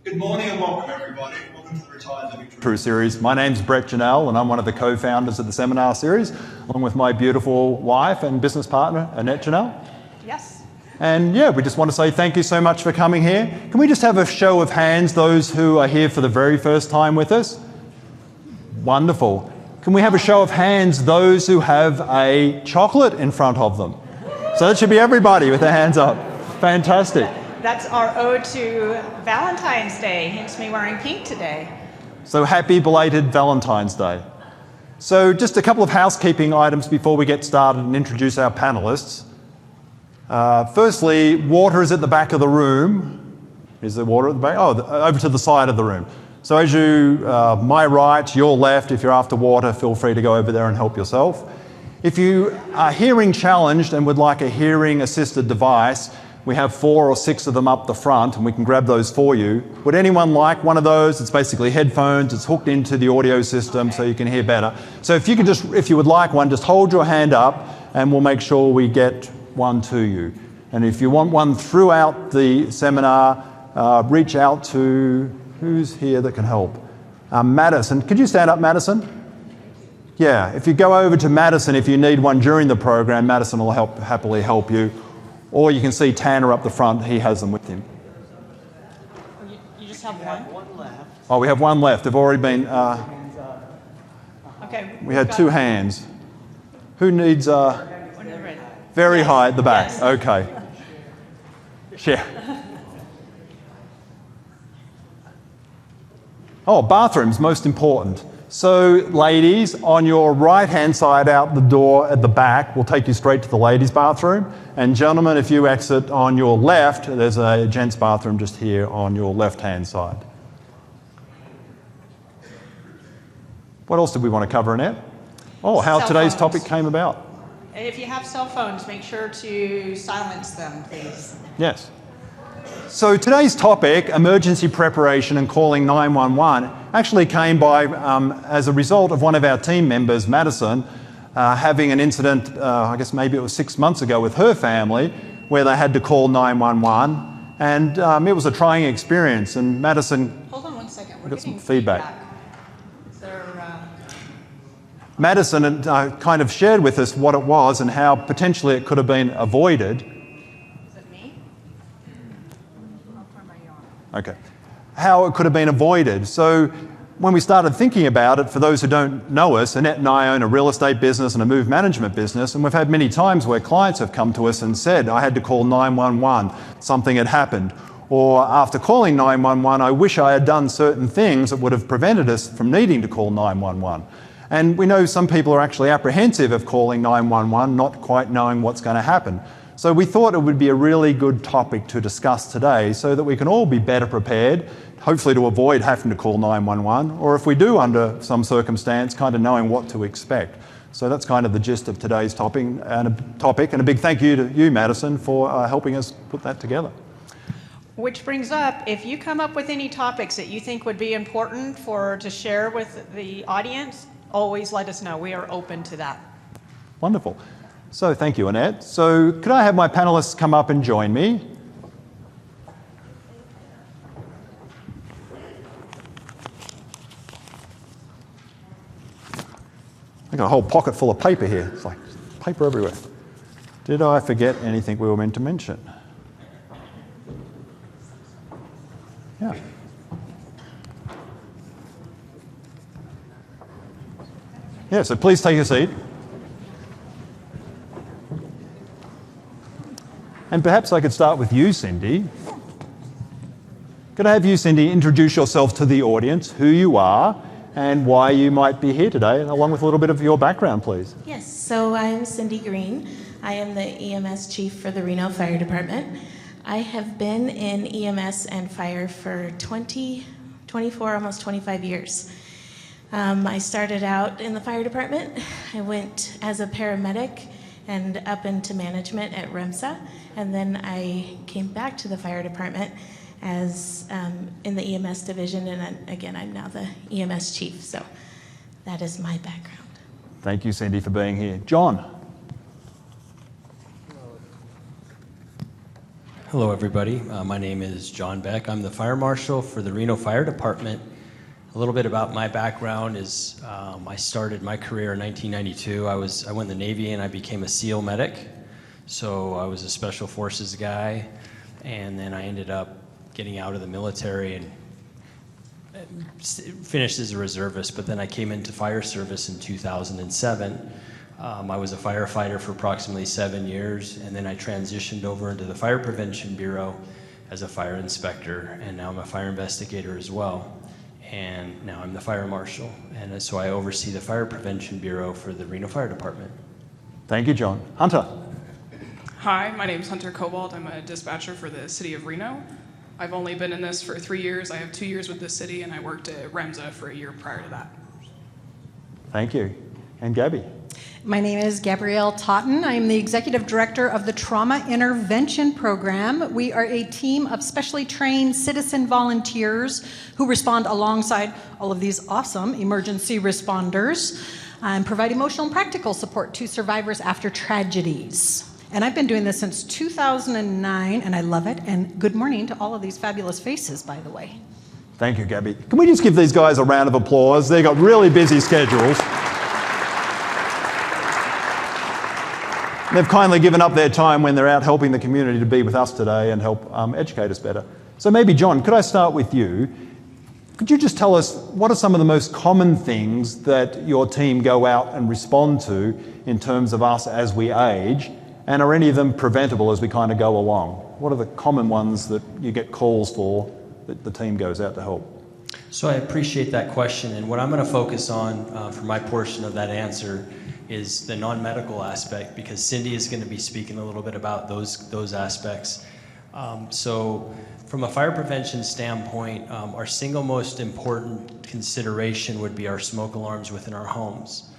Good morning and welcome everybody. Welcome to the Retired Living True series. My name's Brett Janelle and I'm one of the co-founders of the seminar series, along with my beautiful wife and business partner, Annette Janelle. Yes. And yeah, we just want to say thank you so much for coming here. Can we just have a show of hands, those who are here for the very first time with us? Wonderful. Can we have a show of hands, those who have a chocolate in front of them? So that should be everybody with their hands up. Fantastic. That's our ode to Valentine's Day, hence me wearing pink today. So happy belated Valentine's Day. So just a couple of housekeeping items before we get started and introduce our panelists. Firstly, water is at the back of the room. Is there water at the back? Oh, over to the side of the room. So as you, my right, your left, if you're after water, feel free to go over there and help yourself. If you are hearing challenged and would like a hearing assisted device, we have 4 or 6 of them up the front and we can grab those for you. Would anyone like one of those? It's basically headphones, it's hooked into the audio system so you can hear better. So if you would like one, just hold your hand up and we'll make sure we get one to you. And if you want one throughout the seminar, reach out to, who's here that can help? Madison, could you stand up, Madison? Yeah, if you go over to Madison, if you need one during the program, Madison will happily help you. Or you can see Tanner up the front, he has them with him. You just have one? One left. Oh, we have one left. They've already been, Okay. we had 2 hands. Who needs, When you're ready. very high at the back? Yes. Okay. Yeah. Oh, bathrooms, most important. So, ladies, on your right-hand side out the door at the back, we'll take you straight to the ladies' bathroom. And gentlemen, if you exit on your left, there's a gents' bathroom just here on your left-hand side. What else did we want to cover, Annette? Oh, how Cell today's phones. topic came about. If you have cell phones, make sure to silence them, please. Yes. So today's topic, emergency preparation and calling 911, actually came by as a result of one of our team members, Madison, having an incident, I guess maybe it was 6 months ago with her family, where they had to call 911, and it was a trying experience. And Madison, Hold on one second. We're got some getting feedback. Is there, Madison kind of shared with us what it was and how potentially it could have been avoided. is it me? I'll turn my on. Okay. How it could have been avoided. So when we started thinking about it, for those who don't know us, Annette and I own a real estate business and a move management business, and we've had many times where clients have come to us and said, I had to call 911, something had happened. Or after calling 911, I wish I had done certain things that would have prevented us from needing to call 911. And we know some people are actually apprehensive of calling 911, not quite knowing what's going to happen. So we thought it would be a really good topic to discuss today so that we can all be better prepared, hopefully to avoid having to call 911, or if we do under some circumstance, kind of knowing what to expect. So that's kind of the gist of today's topic, and a big thank you to you, Madison, for helping us put that together. Which brings up, if you come up with any topics that you think would be important to share with the audience, always let us know. We are open to that. Wonderful. So thank you, Annette. So could I have my panelists come up and join me? I got a whole pocket full of paper here. It's like paper everywhere. Did I forget anything we were meant to mention? Yeah. Yeah, so please take a seat. And perhaps I could start with you, Cindy. Could I have you, Cindy, introduce yourself to the audience, who you are, and why you might be here today, along with a little bit of your background, please. Yes, so I'm Cindy Green. I am the EMS chief for the Reno Fire Department. I have been in EMS and fire for 24, almost 25 years. I started out in the fire department. I went as a paramedic and up into management at REMSA, and then I came back to the fire department as in the EMS division, and again, I'm now the EMS chief, so that is my background. Thank you, Cindy, for being here. John. Hello, everybody. My name is John Beck. I'm the Fire Marshal for the Reno Fire Department. A little bit about my background is I started my career in 1992. I went in the Navy and I became a SEAL medic. So I was a Special Forces guy, and then I ended up getting out of the military and finished as a reservist, but then I came into fire service in 2007. I was a firefighter for approximately 7 years, and then I transitioned over into the Fire Prevention Bureau as a fire inspector, and now I'm a fire investigator as well. And now I'm the Fire Marshal, and so I oversee the Fire Prevention Bureau for the Reno Fire Department. Thank you, John. Hunter. Hi, my name is Hunter Cobalt. I'm a dispatcher for the city of Reno. I've only been in this for 3 years. I have 2 years with this city, and I worked at REMSA for a year prior to that. Thank you. And Gabby. My name is Gabrielle Totten. I am the Executive Director of the Trauma Intervention Program. We are a team of specially trained citizen volunteers who respond alongside all of these awesome emergency responders and provide emotional and practical support to survivors after tragedies. And I've been doing this since 2009, and I love it. And good morning to all of these fabulous faces, by the way. Thank you, Gabby. Can we just give these guys a round of applause? They've got really busy schedules. They've kindly given up their time when they're out helping the community to be with us today and help educate us better. So maybe, John, could I start with you? Could you just tell us what are some of the most common things that your team go out and respond to in terms of us as we age? And are any of them preventable as we kind of go along? What are the common ones that you get calls for that the team goes out to help? So I appreciate that question, and what I'm going to focus on for my portion of that answer is the non-medical aspect, because Cindy is going to be speaking a little bit about those aspects. So from a fire prevention standpoint, our single most important consideration would be our smoke alarms within our homes.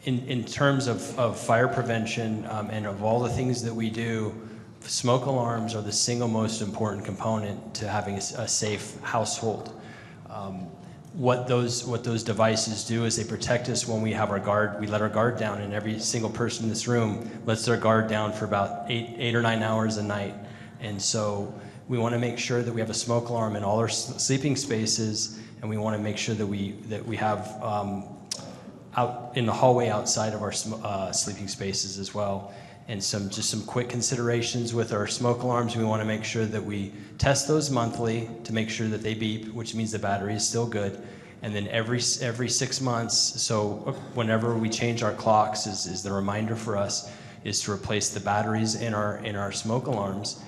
In terms of fire prevention and of all the things that we do, smoke alarms are the single most important component to having a safe household. What those devices do is they protect us when we have our guard. We let our guard down, and every single person in this room lets their guard down for about 8 or 9 hours a night. And so we want to make sure that we have a smoke alarm in all our sleeping spaces, and we want to make sure that we have out in the hallway outside of our sleeping spaces as well. And just some quick considerations with our smoke alarms. We want to make sure that we test those monthly to make sure that they beep, which means the battery is still good. And then every 6 months, so whenever we change our clocks, is the reminder for us is to replace the batteries in our smoke alarms.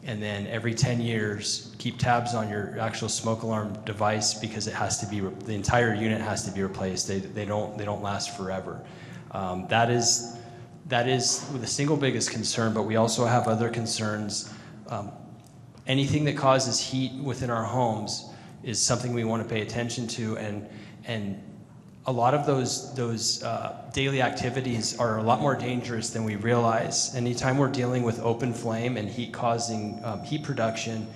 And then every 10 years, keep tabs on your actual smoke alarm device, because it has to be the entire unit has to be replaced. They don't last forever. That is the single biggest concern, but we also have other concerns. Anything that causes heat within our homes is something we want to pay attention to, and a lot of those daily activities are a lot more dangerous than we realize. Anytime we're dealing with open flame and heat causing heat production,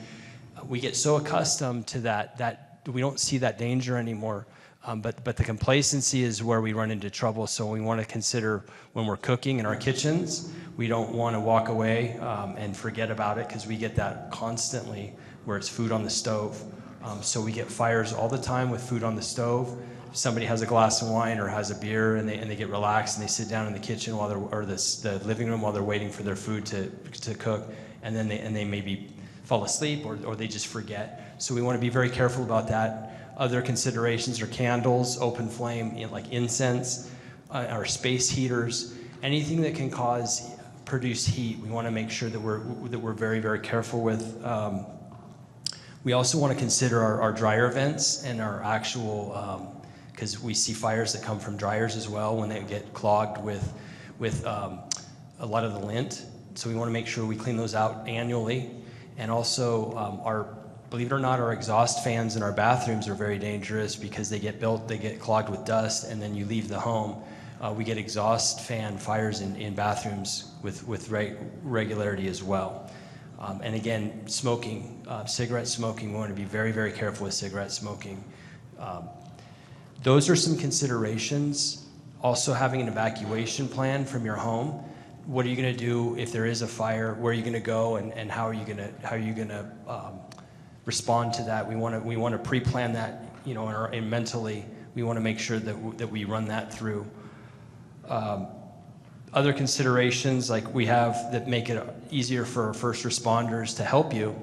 we get so accustomed to that we don't see that danger anymore. But the complacency is where we run into trouble. So we want to consider when we're cooking in our kitchens, we don't want to walk away and forget about it, because we get that constantly where it's food on the stove. So we get fires all the time with food on the stove. If somebody has a glass of wine or has a beer and they get relaxed and they sit down in the kitchen or the living room while they're waiting for their food to cook, and then they maybe fall asleep or they just forget. So we want to be very careful about that. Other considerations are candles, open flame, like incense, our space heaters, anything that can produce heat. We want to make sure that we're very, very careful with. We also want to consider our dryer vents and our actual, because we see fires that come from dryers as well when they get clogged with a lot of the lint. So we want to make sure we clean those out annually. And also believe it or not, our exhaust fans in our bathrooms are very dangerous, because they get clogged with dust, and then you leave the home. We get exhaust fan fires in bathrooms with regularity as well. And again, smoking, cigarette smoking, we want to be very, very careful with cigarette smoking. Those are some considerations. Also having an evacuation plan from your home. what are you going to do if there is a fire? Where are you going to go, and how are you going to respond to that? We want to pre-plan that, and mentally we want to make sure that we run that through. Other considerations like we have that make it easier for first responders to help you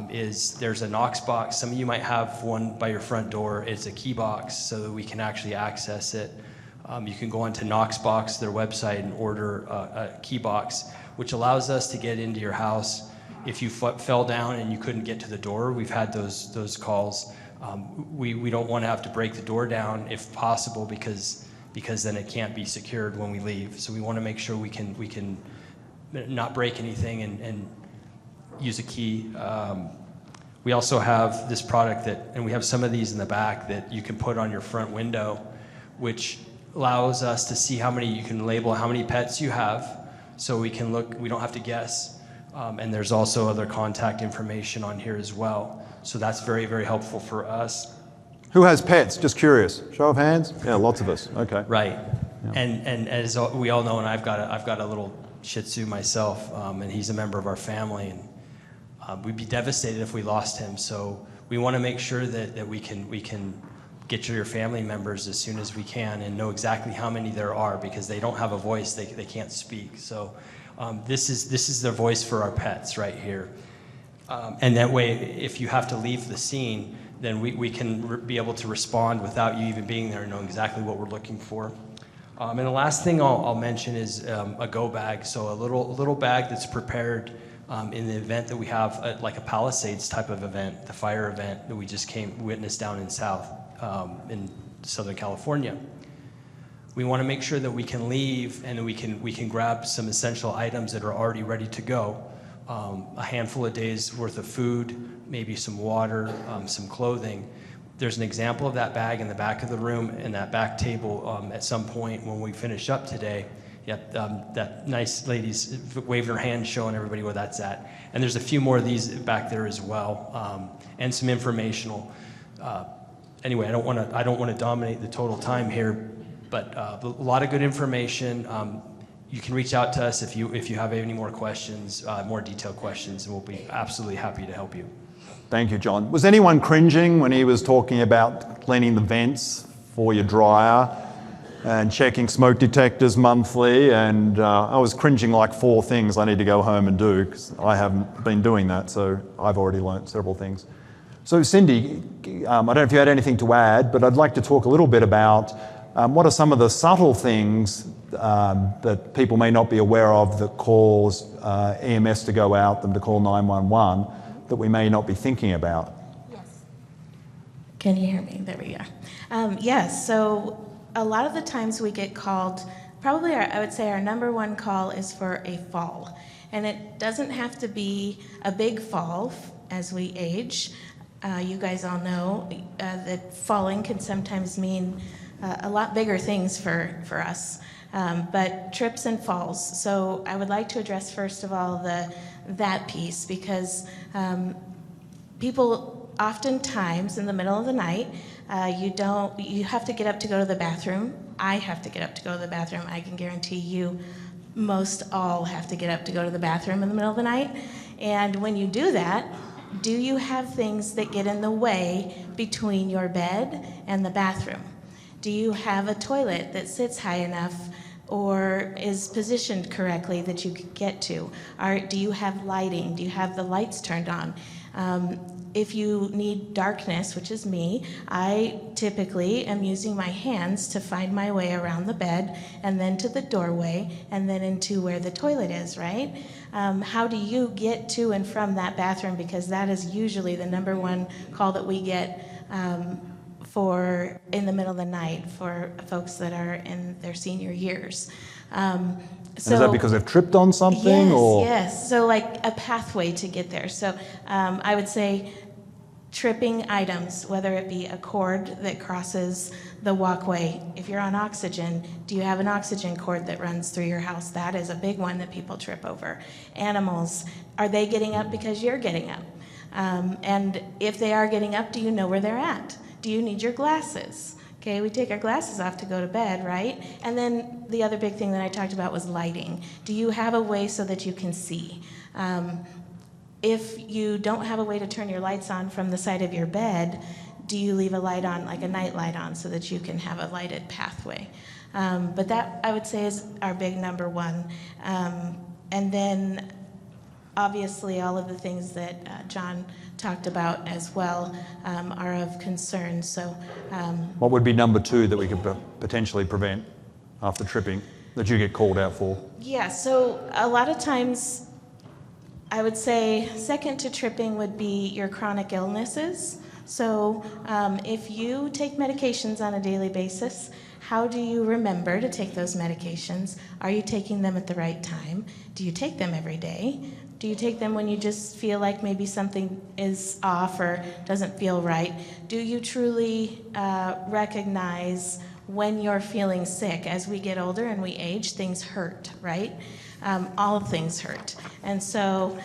is there's a Knox box. Some of you might have one by your front door. It's a key box so that we can actually access it. You can go onto Knoxbox, their website, and order a key box, which allows us to get into your house. If you fell down and you couldn't get to the door, we've had those calls. We don't want to have to break the door down if possible because then it can't be secured when we leave. So we want to make sure we can not break anything and use a key. We also have this product and we have some of these in the back that you can put on your front window, which allows us to see you can label how many pets you have, so we can look, we don't have to guess. And there's also other contact information on here as well. So that's very, very helpful for us. Who has pets? Just curious. Show of hands? Yeah, lots of us. Okay. Right. Yeah. And as we all know, and I've got a little Shih Tzu myself, and he's a member of our family, and we'd be devastated if we lost him. So we want to make sure that we can get your family members as soon as we can and know exactly how many there are, because they don't have a voice, they can't speak. So this is their voice for our pets right here. And that way, if you have to leave the scene, then we can be able to respond without you even being there and know exactly what we're looking for. And the last thing I'll mention is a go bag. So a little bag that's prepared in the event that we have like a Palisades type of event, the fire event that we just witnessed down in in Southern California. We want to make sure that we can leave and that we can grab some essential items that are already ready to go. A handful of days worth of food, maybe some water, some clothing. There's an example of that bag in the back of the room and that back table at some point when we finish up today. Yep, that nice lady's waving her hand showing everybody where that's at. And there's a few more of these back there as well, and some informational. Anyway, I don't want to dominate the total time here, but a lot of good information. You can reach out to us if you have any more questions, more detailed questions, and we'll be absolutely happy to help you. Thank you, John. Was anyone cringing when he was talking about cleaning the vents for your dryer and checking smoke detectors monthly? And I was cringing like 4 things I need to go home and do because I haven't been doing that, so I've already learnt several things. So Cindy, I don't know if you had anything to add, but I'd like to talk a little bit about what are some of the subtle things that people may not be aware of that cause EMS to go out, them to call 911, that we may not be thinking about? Yes. Can you hear me? There we go. Yes, so a lot of the times we get called, probably I would say our number one call is for a fall. And it doesn't have to be a big fall as we age. You guys all know that falling can sometimes mean a lot bigger things for us, but trips and falls. So I would like to address first of all that piece, because people oftentimes in the middle of the night, you have to get up to go to the bathroom. I have to get up to go to the bathroom. I can guarantee you most all have to get up to go to the bathroom in the middle of the night. And when you do that, do you have things that get in the way between your bed and the bathroom? Do you have a toilet that sits high enough or is positioned correctly that you can get to? Do you have lighting? Do you have the lights turned on? If you need darkness, which is me, I typically am using my hands to find my way around the bed and then to the doorway and then into where the toilet is, right? How do you get to and from that bathroom? Because that is usually the number one call that we get for in the middle of the night for folks that are in their senior years. Is that because they've tripped on something? Yes. So like a pathway to get there. So I would say tripping items, whether it be a cord that crosses the walkway. If you're on oxygen, do you have an oxygen cord that runs through your house? That is a big one that people trip over. Animals, are they getting up because you're getting up? And if they are getting up, do you know where they're at? Do you need your glasses? Okay, we take our glasses off to go to bed, right? And then the other big thing that I talked about was lighting. Do you have a way so that you can see? If you don't have a way to turn your lights on from the side of your bed, do you leave a light on, like a night light on, so that you can have a lighted pathway? But that, I would say, is our big number one. And then, obviously, all of the things that John talked about as well are of concern. So, What would be number two that we could potentially prevent after tripping that you get called out for? yeah, so a lot of times, I would say second to tripping would be your chronic illnesses. So if you take medications on a daily basis, how do you remember to take those medications? Are you taking them at the right time? Do you take them every day? Do you take them when you just feel like maybe something is off or doesn't feel right? Do you truly recognize when you're feeling sick? As we get older and we age, things hurt, right? All things hurt. And so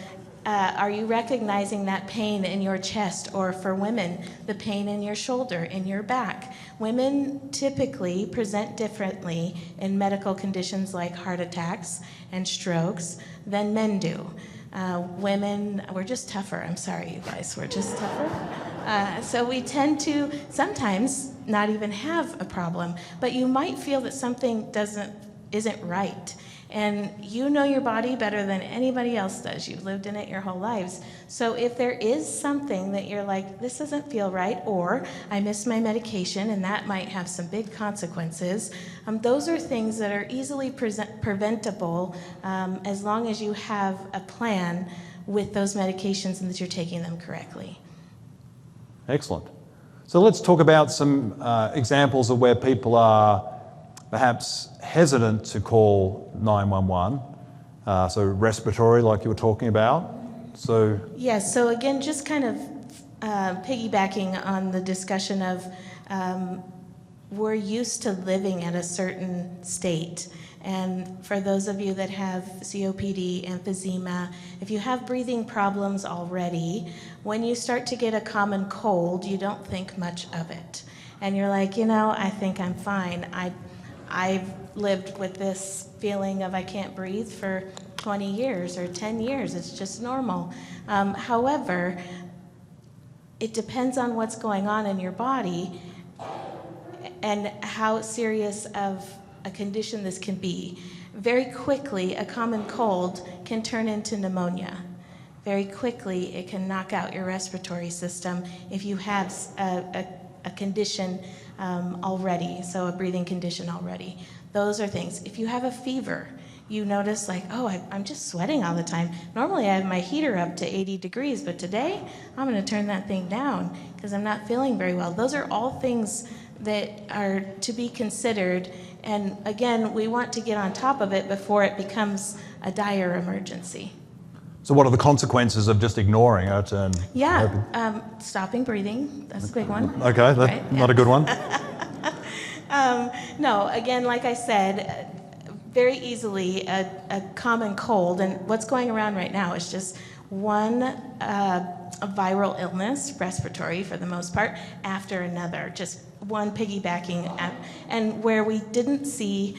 are you recognizing that pain in your chest, or for women, the pain in your shoulder, in your back? Women typically present differently in medical conditions like heart attacks and strokes than men do. Women, we're just tougher. I'm sorry, you guys, we're just tougher. So we tend to sometimes not even have a problem, but you might feel that something isn't right. And you know your body better than anybody else does. You've lived in it your whole lives. So if there is something that you're like, this doesn't feel right, or I missed my medication and that might have some big consequences, those are things that are easily preventable as long as you have a plan with those medications and that you're taking them correctly. Excellent. So let's talk about some examples of where people are perhaps hesitant to call 911, so respiratory, like you were talking about. So yes, so again, just kind of piggybacking on the discussion of we're used to living at a certain state. And for those of you that have COPD, emphysema, if you have breathing problems already, when you start to get a common cold, you don't think much of it. And you're like, I think I'm fine. I've lived with this feeling of I can't breathe for 20 years or 10 years. It's just normal. However, it depends on what's going on in your body and how serious of a condition this can be. Very quickly, a common cold can turn into pneumonia. Very quickly, it can knock out your respiratory system if you have a condition already, so a breathing condition already. Those are things. If you have a fever, you notice like, I'm just sweating all the time. Normally I have my heater up to 80 degrees, but today I'm going to turn that thing down because I'm not feeling very well. Those are all things that are to be considered. And again, we want to get on top of it before it becomes a dire emergency. So what are the consequences of just ignoring it? And Stopping breathing, that's a big one. Okay, that's right? not a good one. No, again, like I said, very easily a common cold, and what's going around right now is just one a viral illness, respiratory for the most part, after another, just one piggybacking, and where we didn't see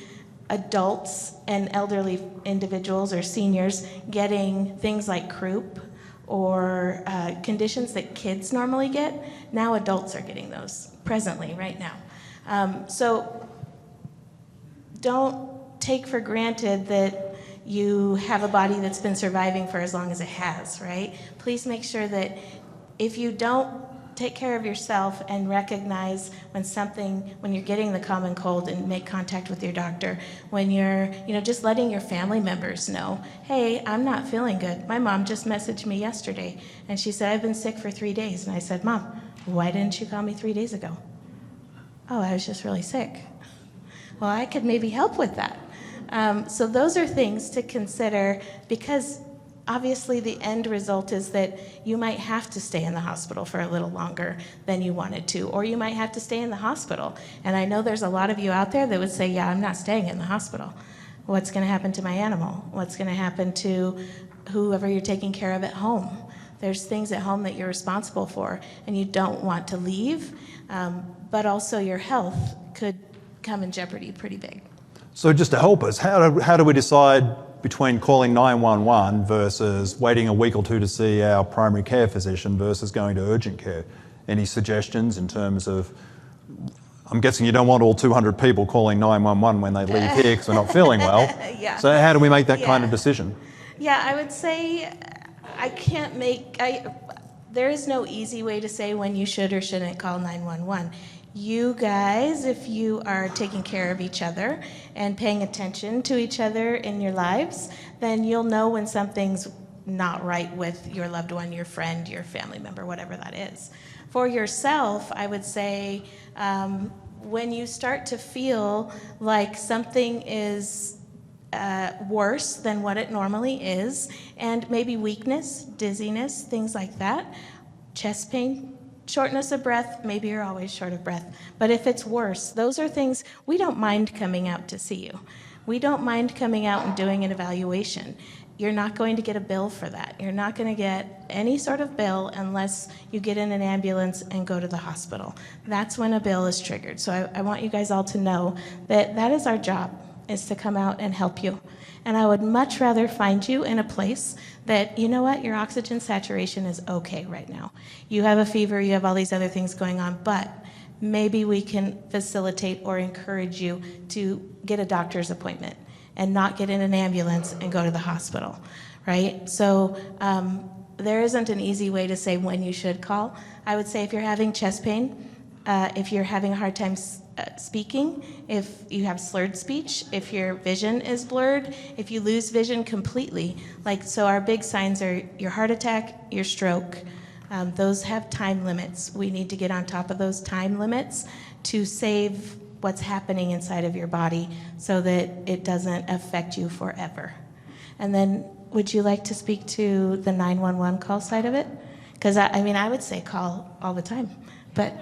adults and elderly individuals or seniors getting things like croup or conditions that kids normally get, now adults are getting those presently, right now. So don't take for granted that you have a body that's been surviving for as long as it has, right? Please make sure that if you don't take care of yourself and recognize when you're getting the common cold, and make contact with your doctor, when you're, just letting your family members know, hey, I'm not feeling good. My mom just messaged me yesterday and she said, I've been sick for 3 days. And I said, Mom, why didn't you call me 3 days ago? Oh, I was just really sick. Well, I could maybe help with that. So those are things to consider, because obviously the end result is that you might have to stay in the hospital for a little longer than you wanted to, or you might have to stay in the hospital. And I know there's a lot of you out there that would say, yeah, I'm not staying in the hospital. What's going to happen to my animal? What's going to happen to whoever you're taking care of at home? There's things at home that you're responsible for and you don't want to leave, but also your health could come in jeopardy pretty big. So just to help us, how do we decide between calling 911 versus waiting a week or two to see our primary care physician versus going to urgent care? Any suggestions in terms of, I'm guessing you don't want all 200 people calling 911 when they leave here because they're not feeling well. Yeah. So how do we make that kind of decision? Yeah, I would say there is no easy way to say when you should or shouldn't call 911. You guys, if you are taking care of each other and paying attention to each other in your lives, then you'll know when something's not right with your loved one, your friend, your family member, whatever that is. For yourself, I would say when you start to feel like something is worse than what it normally is, and maybe weakness, dizziness, things like that, chest pain, shortness of breath, maybe you're always short of breath, but if it's worse, those are things we don't mind coming out to see you. We don't mind coming out and doing an evaluation. You're not going to get a bill for that. You're not going to get any sort of bill unless you get in an ambulance and go to the hospital. That's when a bill is triggered. So I want you guys all to know that that is our job, is to come out and help you. And I would much rather find you in a place that, you know what, your oxygen saturation is okay right now. You have a fever, you have all these other things going on, but maybe we can facilitate or encourage you to get a doctor's appointment and not get in an ambulance and go to the hospital, right? So there isn't an easy way to say when you should call. I would say if you're having chest pain, if you're having a hard time speaking, if you have slurred speech, if your vision is blurred, if you lose vision completely, so our big signs are your heart attack, your stroke. Those have time limits. We need to get on top of those time limits to save what's happening inside of your body so that it doesn't affect you forever. And then would you like to speak to the 911 call side of it? Because I would say call all the time, but...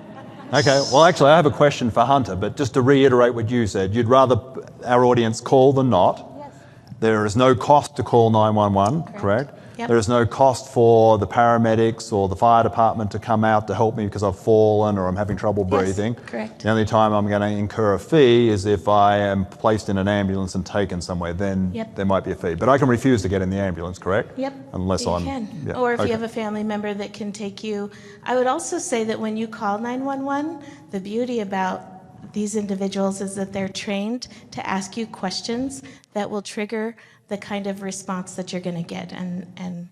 Okay, well actually I have a question for Hunter, but just to reiterate what you said, you'd rather our audience call than not. Yes. There is no cost to call 911, correct? Yep. There is no cost for the paramedics or the fire department to come out to help me because I've fallen or I'm having trouble breathing. Yes, correct. The only time I'm going to incur a fee is if I am placed in an ambulance and taken somewhere, then there might be a fee. But I can refuse to get in the ambulance, correct? Yep. Unless you I'm... can. Yeah, or if okay. you have a family member that can take you. I would also say that when you call 911, the beauty about these individuals is that they're trained to ask you questions that will trigger the kind of response that you're going to get. And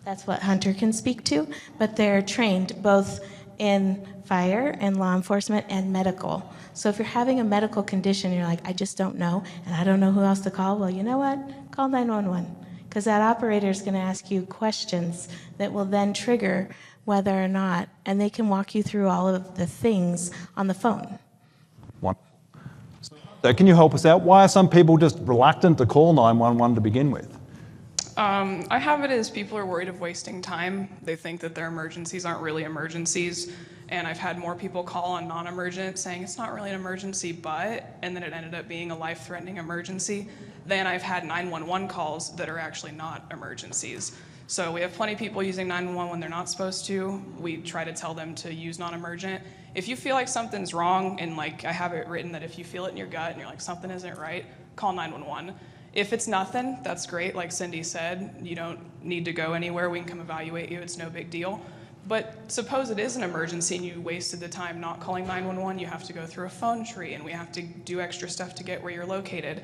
that's what Hunter can speak to, but they're trained both in fire and law enforcement and medical. So if you're having a medical condition, you're like, I just don't know, and I don't know who else to call, well, you know what? Call 911, because that operator is going to ask you questions that will then trigger whether or not, and they can walk you through all of the things on the phone. So can you help us out? Why are some people just reluctant to call 911 to begin with? I have it as people are worried of wasting time. They think that their emergencies aren't really emergencies. And I've had more people call on non-emergent saying it's not really an emergency, and then it ended up being a life-threatening emergency. Then I've had 911 calls that are actually not emergencies. So we have plenty of people using 911 when they're not supposed to. We try to tell them to use non-emergent. If you feel like something's wrong, and I have it written that if you feel it in your gut and you're like, something isn't right, call 911. If it's nothing, that's great. Like Cindy said, you don't need to go anywhere. We can come evaluate you. It's no big deal. But suppose it is an emergency and you wasted the time not calling 911. You have to go through a phone tree and we have to do extra stuff to get where you're located.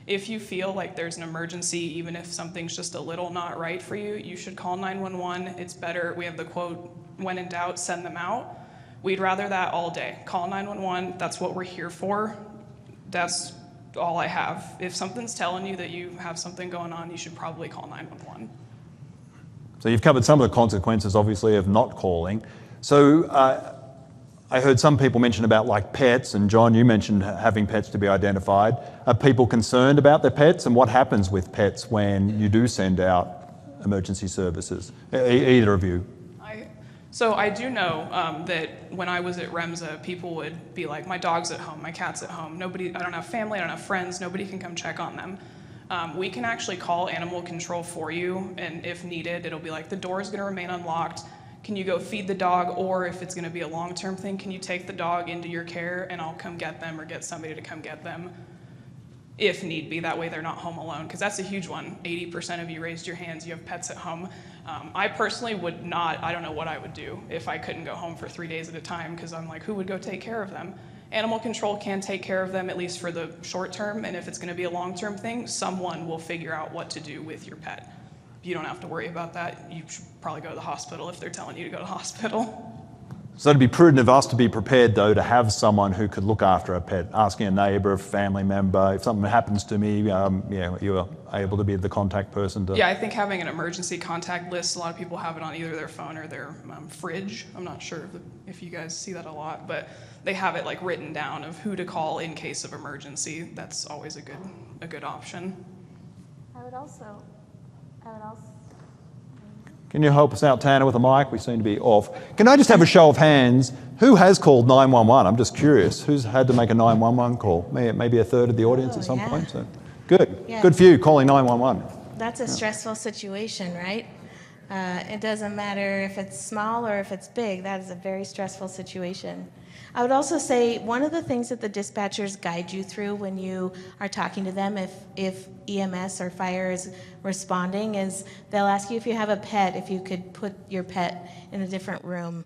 If you feel like there's an emergency, even if something's just a little not right for you, you should call 911. It's better. We have the quote, when in doubt, send them out. We'd rather that all day. Call 911. That's what we're here for. That's all I have. If something's telling you that you have something going on, you should probably call 911. So you've covered some of the consequences, obviously, of not calling. So I heard some people mention about pets, and John, you mentioned having pets to be identified. Are people concerned about their pets, and what happens with pets when you do send out emergency services? Either of you. So I do know that when I was at REMSA, people would be like, my dog's at home, my cat's at home. I don't have family, I don't have friends, nobody can come check on them. We can actually call animal control for you, and if needed, it'll be like, the door is going to remain unlocked. Can you go feed the dog? Or if it's going to be a long-term thing, can you take the dog into your care and I'll come get them or get somebody to come get them if need be. That way they're not home alone, because that's a huge one. 80% of you raised your hands, you have pets at home. I personally would not, I don't know what I would do if I couldn't go home for 3 days at a time, because I'm like, who would go take care of them? Animal control can take care of them, at least for the short term, and if it's going to be a long-term thing, someone will figure out what to do with your pet. You don't have to worry about that. You should probably go to the hospital if they're telling you to go to the hospital. So it'd be prudent of us to be prepared, though, to have someone who could look after a pet, asking a neighbour, a family member, if something happens to me, you're able to be the contact person to... Yeah, I think having an emergency contact list, a lot of people have it on either their phone or their fridge. I'm not sure if you guys see that a lot, but they have it like written down of who to call in case of emergency. That's always a good option. I would also Can you help us out, Tanner, with a mic? We seem to be off. Can I just have a show of hands? Who has called 911? I'm just curious. Who's had to make a 911 call? Maybe a third of the audience at some point? So, good. Yeah. Good for you, calling 911. That's a stressful situation, right? It doesn't matter if it's small or if it's big. That is a very stressful situation. I would also say one of the things that the dispatchers guide you through when you are talking to them, if EMS or fire is responding, is they'll ask you if you have a pet, if you could put your pet in a different room.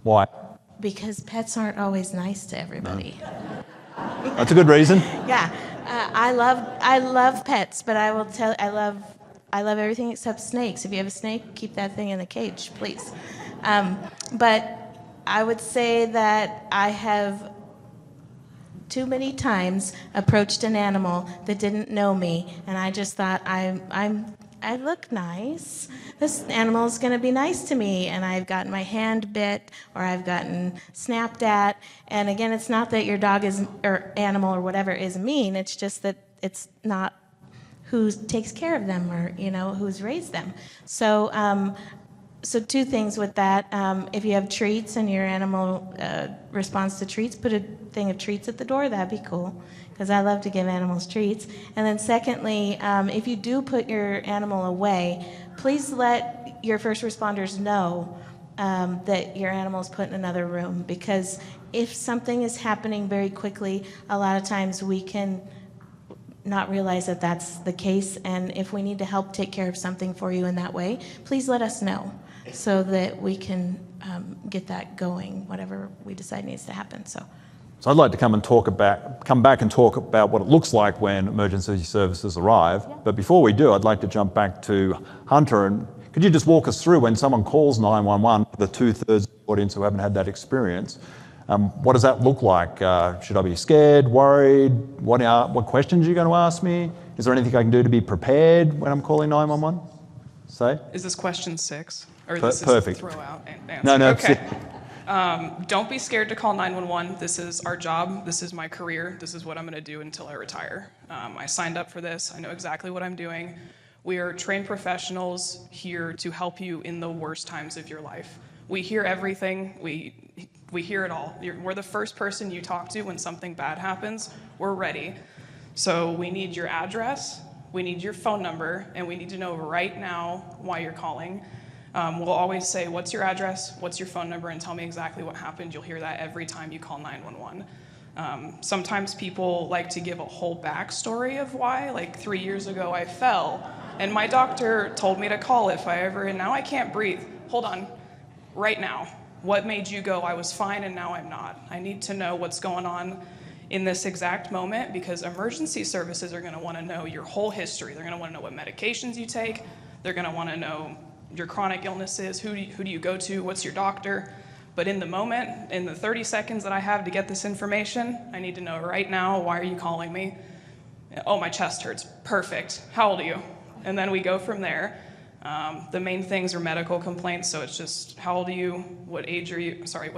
Why? Because pets aren't always nice to everybody. No. That's a good reason. Yeah, I love pets, but I will tell I love everything except snakes. If you have a snake, keep that thing in the cage, please. But I would say that I have too many times approached an animal that didn't know me, and I just thought I look nice. This animal is going to be nice to me, and I've gotten my hand bit or I've gotten snapped at. And again, it's not that your dog is or animal or whatever is mean. It's just that it's not who takes care of them or who's raised them. So two things with that. If you have treats and your animal responds to treats, put a thing of treats at the door. That'd be cool, because I love to give animals treats. And then secondly, if you do put your animal away, please let your first responders know that your animal is put in another room, because if something is happening very quickly, a lot of times we can not realize that that's the case. And if we need to help take care of something for you in that way, please let us know, so that we can get that going, whatever we decide needs to happen. So I'd like to come back and talk about what it looks like when emergency services arrive. Yeah. But before we do, I'd like to jump back to Hunter. And could you just walk us through, when someone calls 911, the 2/3 of the audience who haven't had that experience, what does that look like? Should I be scared, worried? What questions are you going to ask me? Is there anything I can do to be prepared when I'm calling 911? Say? Is this question 6? Or this perfect. Is throw out answer? No. Okay. Don't be scared to call 911. This is our job. This is my career. This is what I'm going to do until I retire. I signed up for this. I know exactly what I'm doing. We are trained professionals here to help you in the worst times of your life. We hear everything. We hear it all. We're the first person you talk to when something bad happens. We're ready. So we need your address, we need your phone number, and we need to know right now why you're calling. We'll always say, what's your address, what's your phone number, and tell me exactly what happened. You'll hear that every time you call 911. Sometimes people like to give a whole backstory of why. Like 3 years ago I fell, and my doctor told me to call if I ever, and now I can't breathe. Hold on, right now. What made you go, I was fine and now I'm not? I need to know what's going on in this exact moment, because emergency services are going to want to know your whole history. They're going to want to know what medications you take. They're going to want to know your chronic illnesses, who do you go to, what's your doctor. But in the moment, in the 30 seconds that I have to get this information, I need to know right now, why are you calling me? Oh, my chest hurts. Perfect. How old are you? And then we go from there. The main things are medical complaints, so it's just how old are you, what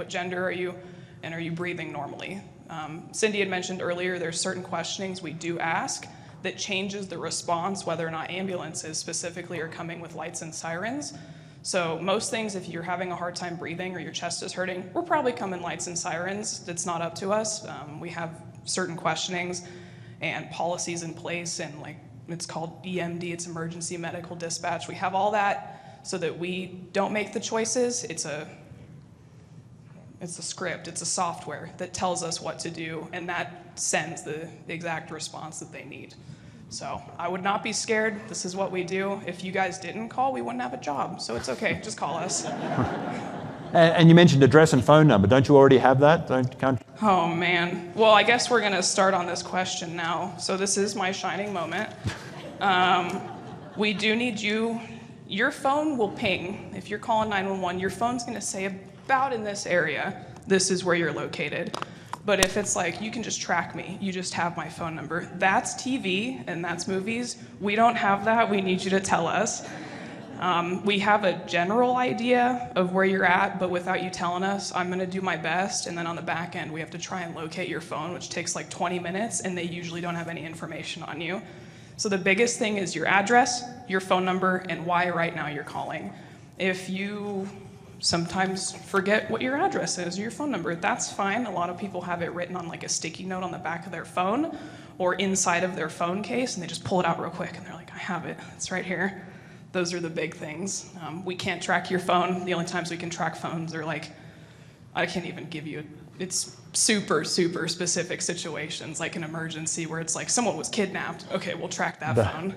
gender are you, and are you breathing normally? Cindy had mentioned earlier there's certain questionings we do ask that changes the response, whether or not ambulances specifically are coming with lights and sirens. So most things, if you're having a hard time breathing or your chest is hurting, we're probably coming lights and sirens. It's not up to us. We have certain questionings. and policies in place, and like it's called EMD, it's emergency medical dispatch. We have all that so that we don't make the choices. It's a script, it's a software that tells us what to do, and that sends the exact response that they need. So I would not be scared. This is what we do. If you guys didn't call, we wouldn't have a job. So it's okay, just call us. And you mentioned address and phone number. Don't you already have that? Can't... Oh man. Well, I guess we're gonna start on this question now. So this is my shining moment. We do need you. Your phone will ping. If you're calling 911, your phone's gonna say about in this area, this is where you're located. But if it's like, you can just track me, you just have my phone number, that's TV and that's movies. We don't have that, we need you to tell us. We have a general idea of where you're at, but without you telling us, I'm gonna do my best, and then on the back end, we have to try and locate your phone, which takes like 20 minutes, and they usually don't have any information on you. So the biggest thing is your address, your phone number, and why right now you're calling. If you sometimes forget what your address is or your phone number, that's fine. A lot of people have it written on like a sticky note on the back of their phone or inside of their phone case, and they just pull it out real quick and they're like, I have it, it's right here. Those are the big things. We can't track your phone. The only times we can track phones are like, I can't even give you, it's super, super specific situations, like an emergency where it's like someone was kidnapped. Okay, we'll track that phone.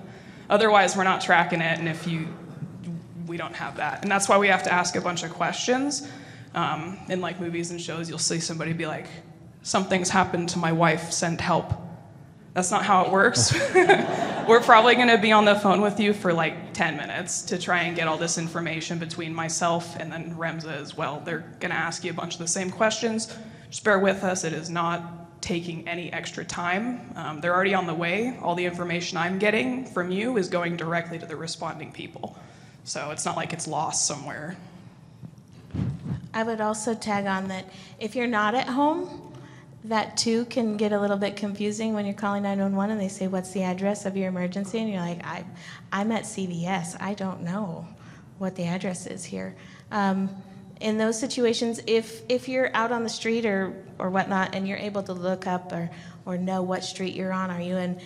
Otherwise, we're not tracking it, and we don't have that. And that's why we have to ask a bunch of questions. In like movies and shows, you'll see somebody be like, something's happened to my wife, send help. That's not how it works. We're probably gonna be on the phone with you for like 10 minutes to try and get all this information between myself and then Remza as well. They're gonna ask you a bunch of the same questions. Just bear with us, it is not taking any extra time. They're already on the way. All the information I'm getting from you is going directly to the responding people. So it's not like it's lost somewhere. I would also tag on that if you're not at home, that too can get a little bit confusing when you're calling 911 and they say, what's the address of your emergency? And you're like, I'm at CVS. I don't know what the address is here. In those situations, if you're out on the street or whatnot and you're able to look up or know what street you're on,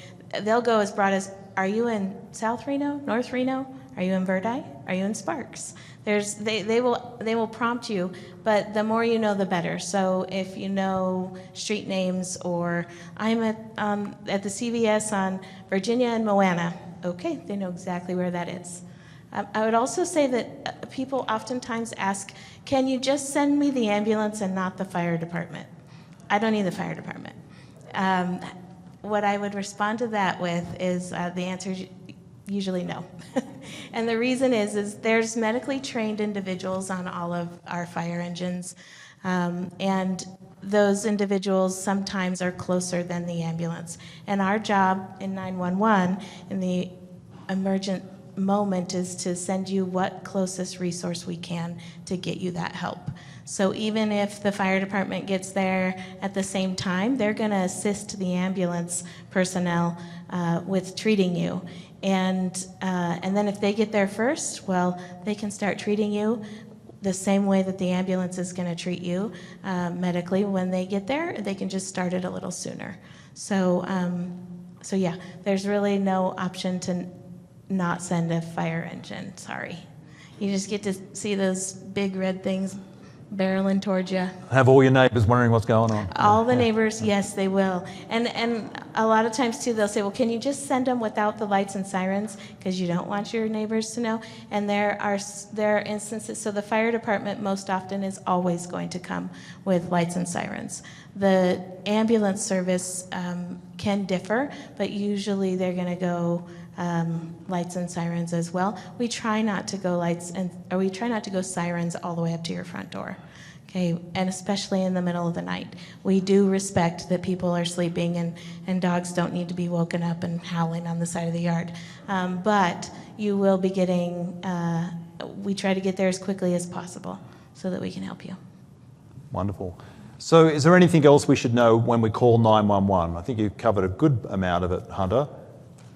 they'll go as broad as, are you in South Reno, North Reno? Are you in Verdi? Are you in Sparks? They will prompt you, but the more you know, the better. So if you know street names, or I'm at the CVS on Virginia and Moana, okay, they know exactly where that is. I would also say that people oftentimes ask, can you just send me the ambulance and not the fire department? I don't need the fire department. What I would respond to that with is the answer is usually no. And the reason is there's medically trained individuals on all of our fire engines, and those individuals sometimes are closer than the ambulance. And our job in 911 in the emergent moment is to send you what closest resource we can to get you that help. So even if the fire department gets there at the same time, they're going to assist the ambulance personnel with treating you. And then if they get there first, well, they can start treating you the same way that the ambulance is going to treat you medically. When they get there, they can just start it a little sooner. So yeah, there's really no option to not send a fire engine, sorry. You just get to see those big red things barreling towards you. Have all your neighbors wondering what's going on. All the neighbors, yes, they will. And a lot of times, too, they'll say, well, can you just send them without the lights and sirens because you don't want your neighbors to know? And there are instances, so the fire department most often is always going to come with lights and sirens. The ambulance service can differ, but usually they're going to go lights and sirens as well. We try not to go sirens all the way up to your front door. Okay, and especially in the middle of the night. We do respect that people are sleeping and dogs don't need to be woken up and howling on the side of the yard. But you will be getting, we try to get there as quickly as possible so that we can help you. Wonderful. So is there anything else we should know when we call 911? I think you covered a good amount of it, Hunter.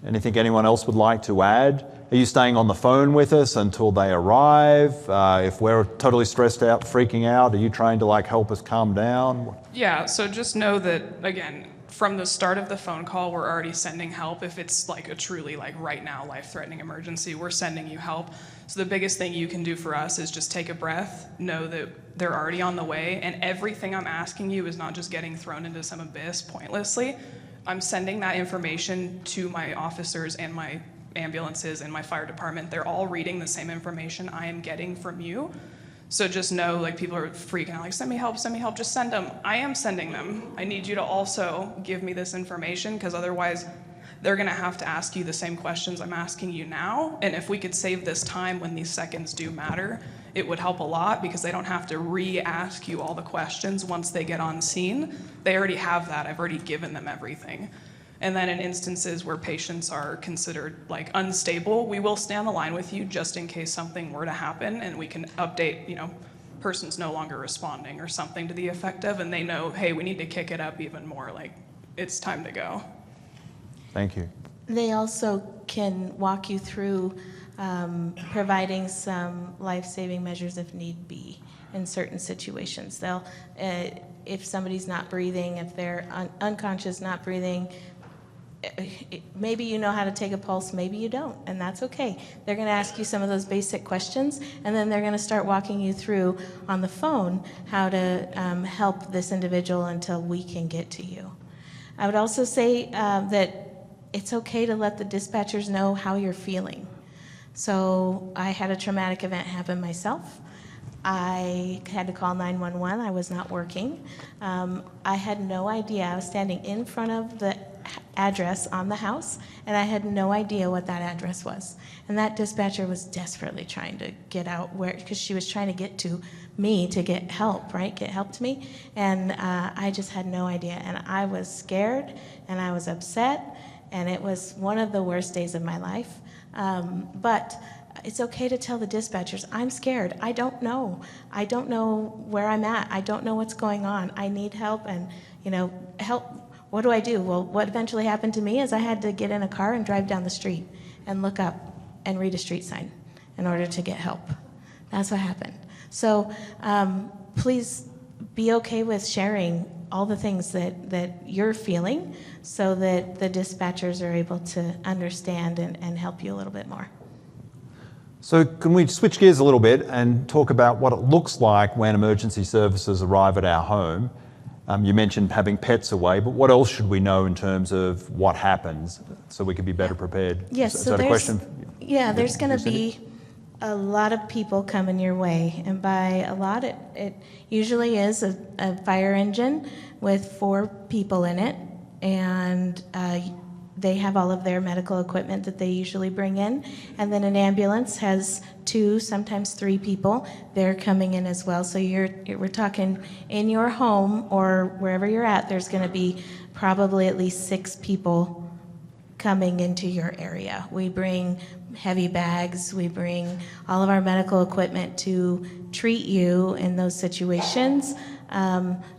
Anything anyone else would like to add? Are you staying on the phone with us until they arrive? If we're totally stressed out, freaking out, are you trying to help us calm down? Yeah, so just know that, again, from the start of the phone call, we're already sending help. If it's like a truly like right now life-threatening emergency, we're sending you help. So the biggest thing you can do for us is just take a breath, know that they're already on the way, and everything I'm asking you is not just getting thrown into some abyss pointlessly. I'm sending that information to my officers and my ambulances and my fire department. They're all reading the same information I am getting from you. So just know, like, people are freaking out, like, send me help, just send them. I am sending them. I need you to also give me this information, because otherwise they're gonna have to ask you the same questions I'm asking you now. And if we could save this time when these seconds do matter, it would help a lot, because they don't have to re-ask you all the questions once they get on scene. They already have that. I've already given them everything. And then in instances where patients are considered like unstable, we will stay on the line with you just in case something were to happen, and we can update, person's no longer responding or something to the effect of, and they know, hey, we need to kick it up even more, like it's time to go. Thank you. They also can walk you through providing some life-saving measures if need be in certain situations. They'll, if somebody's not breathing, if they're unconscious, not breathing, maybe you know how to take a pulse, maybe you don't, and that's okay. They're going to ask you some of those basic questions, and then they're going to start walking you through on the phone how to help this individual until we can get to you. I would also say that it's okay to let the dispatchers know how you're feeling. So I had a traumatic event happen myself. I had to call 911. I was not working. I had no idea. I was standing in front of the address on the house, and I had no idea what that address was. And that dispatcher was desperately trying to get out because she was trying to get to me to get help, right? Get help to me. And I just had no idea. And I was scared, and I was upset, and it was one of the worst days of my life. But it's okay to tell the dispatchers, I'm scared. I don't know. I don't know where I'm at. I don't know what's going on. I need help, and, help. What do I do? Well, what eventually happened to me is I had to get in a car and drive down the street and look up and read a street sign in order to get help. That's what happened. So please be okay with sharing all the things that you're feeling so that the dispatchers are able to understand and help you a little bit more. So can we switch gears a little bit and talk about what it looks like when emergency services arrive at our home? You mentioned having pets away, but what else should we know in terms of what happens so we can be better prepared? Yes, Is that a question? Yeah, there's going to be a lot of people coming your way, and by a lot, it usually is a fire engine with 4 people in it, and they have all of their medical equipment that they usually bring in, and then an ambulance has 2, sometimes 3 people. They're coming in as well. So we're talking in your home or wherever you're at, there's going to be probably at least 6 people coming into your area. We bring heavy bags. We bring all of our medical equipment to treat you in those situations.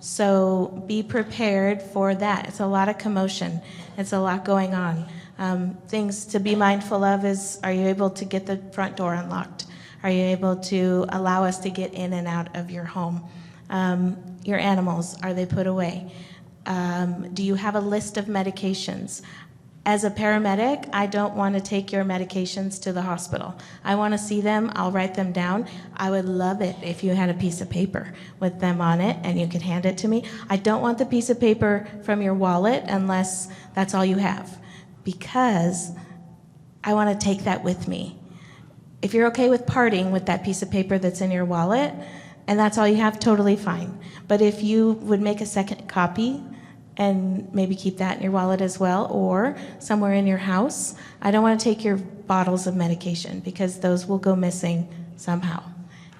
So be prepared for that. It's a lot of commotion. It's a lot going on. Things to be mindful of is, are you able to get the front door unlocked? Are you able to allow us to get in and out of your home? Your animals, are they put away? Do you have a list of medications? As a paramedic, I don't want to take your medications to the hospital. I want to see them. I'll write them down. I would love it if you had a piece of paper with them on it and you could hand it to me. I don't want the piece of paper from your wallet unless that's all you have, because I want to take that with me. If you're okay with parting with that piece of paper that's in your wallet and that's all you have, totally fine. But if you would make a second copy and maybe keep that in your wallet as well, or somewhere in your house. I don't want to take your bottles of medication because those will go missing somehow.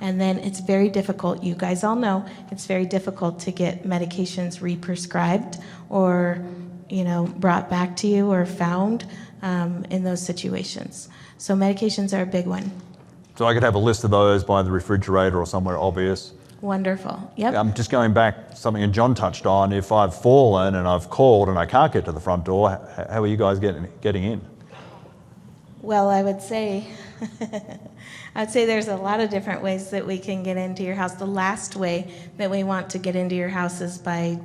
And then it's very difficult, you guys all know, it's very difficult to get medications re-prescribed or, brought back to you or found in those situations. So medications are a big one. So I could have a list of those by the refrigerator or somewhere obvious. Wonderful. Yep. I'm just going back to something that John touched on. If I've fallen and I've called and I can't get to the front door, how are you guys getting in? Well, I would say there's a lot of different ways that we can get into your house. The last way that we want to get into your house is by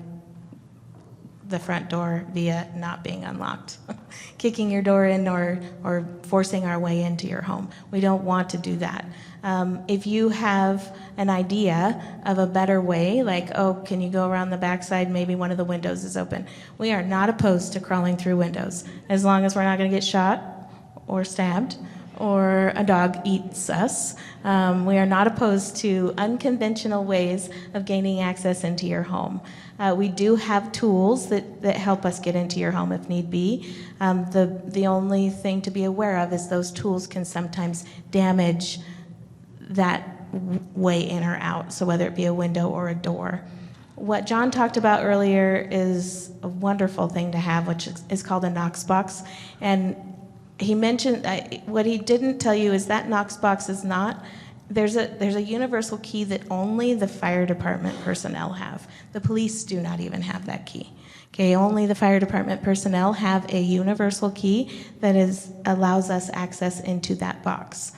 the front door via not being unlocked, kicking your door in or forcing our way into your home. We don't want to do that. If you have an idea of a better way, like, oh, can you go around the backside, maybe one of the windows is open. We are not opposed to crawling through windows, as long as we're not going to get shot or stabbed or a dog eats us. We are not opposed to unconventional ways of gaining access into your home. We do have tools that help us get into your home if need be. The only thing to be aware of is those tools can sometimes damage that way in or out, so whether it be a window or a door. What John talked about earlier is a wonderful thing to have, which is called a Knox box. And he mentioned, what he didn't tell you is that Knox box is not, there's a universal key that only the fire department personnel have. The police do not even have that key. Okay, only the fire department personnel have a universal key that allows us access into that box.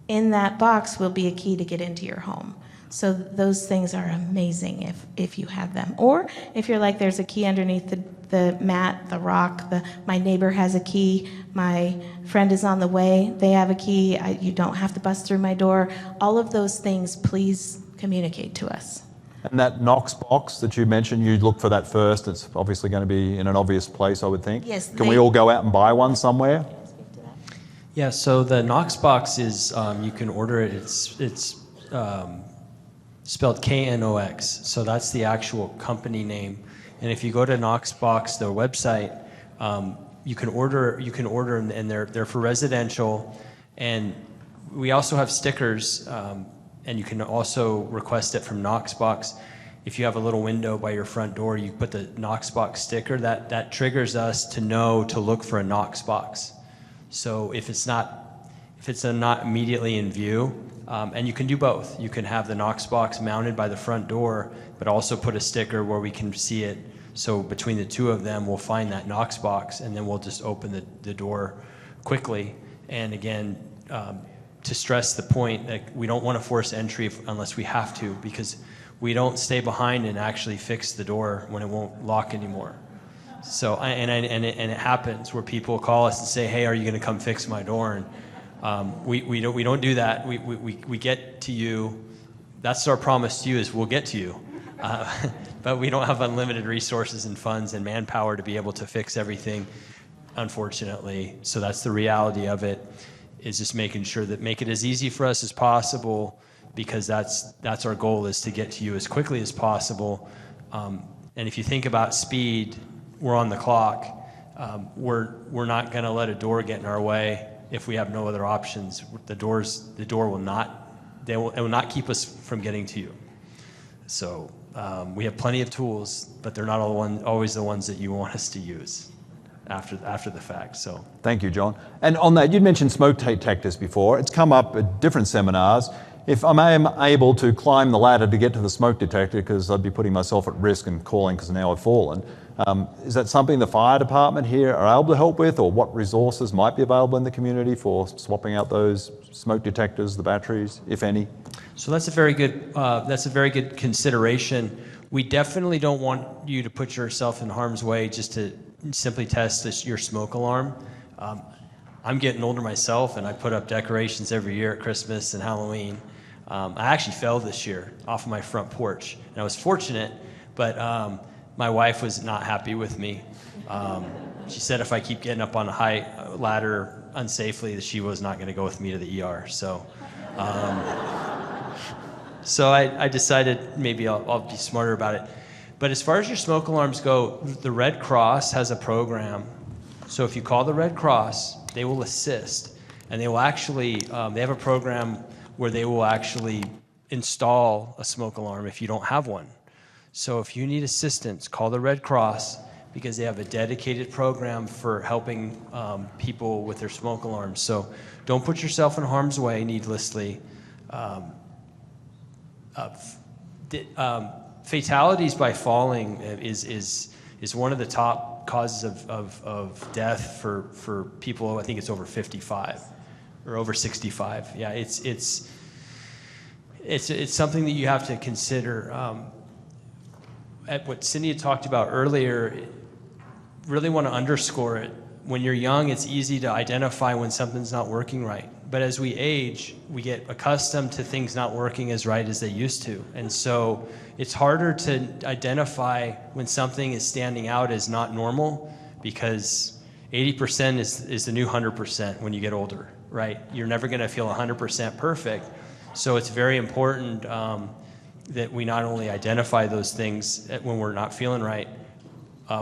In that box will be a key to get into your home. So those things are amazing if you have them. Or if you're like, there's a key underneath the mat, the rock, my neighbor has a key, my friend is on the way, they have a key, you don't have to bust through my door. All of those things, please communicate to us. And that Knox box that you mentioned, you look for that first. It's obviously going to be in an obvious place, I would think. Yes. Can we all go out and buy one somewhere? Yeah, so the Knox box is, you can order it, it's spelled Knox, so that's the actual company name. And if you go to Knox box, their website, you can order them, and they're for residential. And we also have stickers, and you can also request it from Knox box. If you have a little window by your front door, you put the Knox box sticker, that triggers us to know to look for a Knox box. So if it's not immediately in view, and you can do both. You can have the Knox box mounted by the front door, but also put a sticker where we can see it. So between the two of them, we'll find that Knox box, and then we'll just open the door quickly. And again, to stress the point that we don't want to force entry unless we have to, because we don't stay behind and actually fix the door when it won't lock anymore. So, and it happens where people call us and say, "Hey, are you going to come fix my door?" And we don't do that. We get to you. That's our promise to you, is we'll get to you. But we don't have unlimited resources and funds and manpower to be able to fix everything, unfortunately. So that's the reality of it, is just making sure that make it as easy for us as possible, because that's our goal, is to get to you as quickly as possible. And if you think about speed, we're on the clock. We're not going to let a door get in our way if we have no other options. The door will not, it will not keep us from getting to you. So we have plenty of tools, but they're not always the ones that you want us to use after the fact. So Thank you, John. And on that, you'd mentioned smoke detectors before. It's come up at different seminars. If I'm able to climb the ladder to get to the smoke detector, because I'd be putting myself at risk and calling because now I've fallen, is that something the fire department here are able to help with, or what resources might be available in the community for swapping out those smoke detectors, the batteries, if any? So that's a very good consideration. We definitely don't want you to put yourself in harm's way just to simply test your smoke alarm. I'm getting older myself, and I put up decorations every year at Christmas and Halloween. I actually fell this year off of my front porch, and I was fortunate, but my wife was not happy with me. She said if I keep getting up on a high ladder unsafely, that she was not going to go with me to the ER. So I decided maybe I'll be smarter about it. But as far as your smoke alarms go, the Red Cross has a program. So if you call the Red Cross, they will assist. And they will actually, they have a program where they will actually install a smoke alarm if you don't have one. So if you need assistance, call the Red Cross, because they have a dedicated program for helping people with their smoke alarms. So don't put yourself in harm's way needlessly. Fatalities by falling is one of the top causes of death for people. I think it's over 55 or over 65. Yeah, it's something that you have to consider. At what Cindy had talked about earlier, really want to underscore it. When you're young, it's easy to identify when something's not working right. But as we age, we get accustomed to things not working as right as they used to. And so it's harder to identify when something is standing out as not normal, because 80% is the new 100% when you get older, right? You're never going to feel 100% perfect. So it's very important that we not only identify those things when we're not feeling right,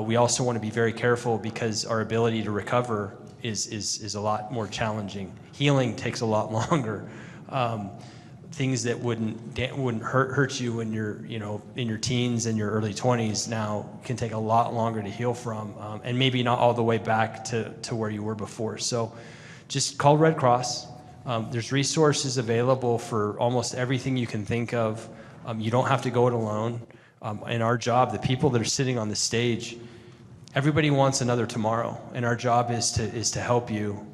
we also want to be very careful, because our ability to recover is a lot more challenging. Healing takes a lot longer. Things that wouldn't hurt you when you're in your teens and your early 20s now can take a lot longer to heal from, and maybe not all the way back to where you were before. So just call Red Cross. There's resources available for almost everything you can think of. You don't have to go it alone. In our job, the people that are sitting on the stage, everybody wants another tomorrow, and our job is to help you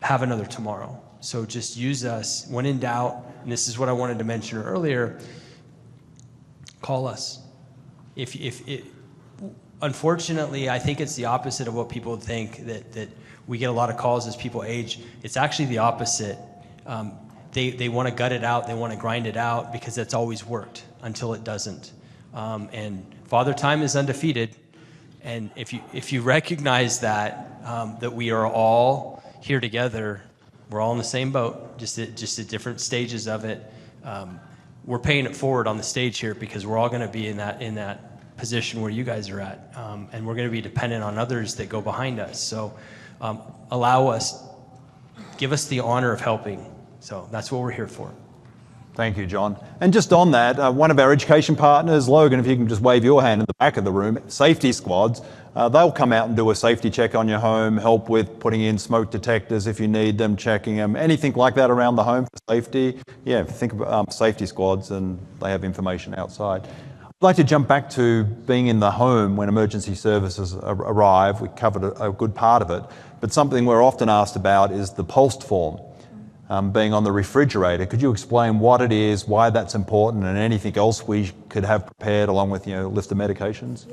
have another tomorrow. So just use us when in doubt. And this is what I wanted to mention earlier. Call us. Unfortunately, I think it's the opposite of what people think, that we get a lot of calls as people age. It's actually the opposite. They want to gut it out. They want to grind it out, because that's always worked until it doesn't. And Father Time is undefeated. And if you recognize that we are all here together, we're all in the same boat, just at different stages of it. We're paying it forward on the stage here, because we're all going to be in that position where you guys are at, and we're going to be dependent on others that go behind us. So give us the honor of helping. So that's what we're here for. Thank you, John. And just on that, one of our education partners, Logan, if you can just wave your hand in the back of the room, safety squads, they'll come out and do a safety check on your home, help with putting in smoke detectors if you need them, checking them, anything like that around the home for safety. Yeah, think of safety squads, and they have information outside. I'd like to jump back to being in the home when emergency services arrive. We covered a good part of it, but something we're often asked about is the pulsed form. Being on the refrigerator. Could you explain what it is, why that's important, and anything else we could have prepared along with, a list of medications?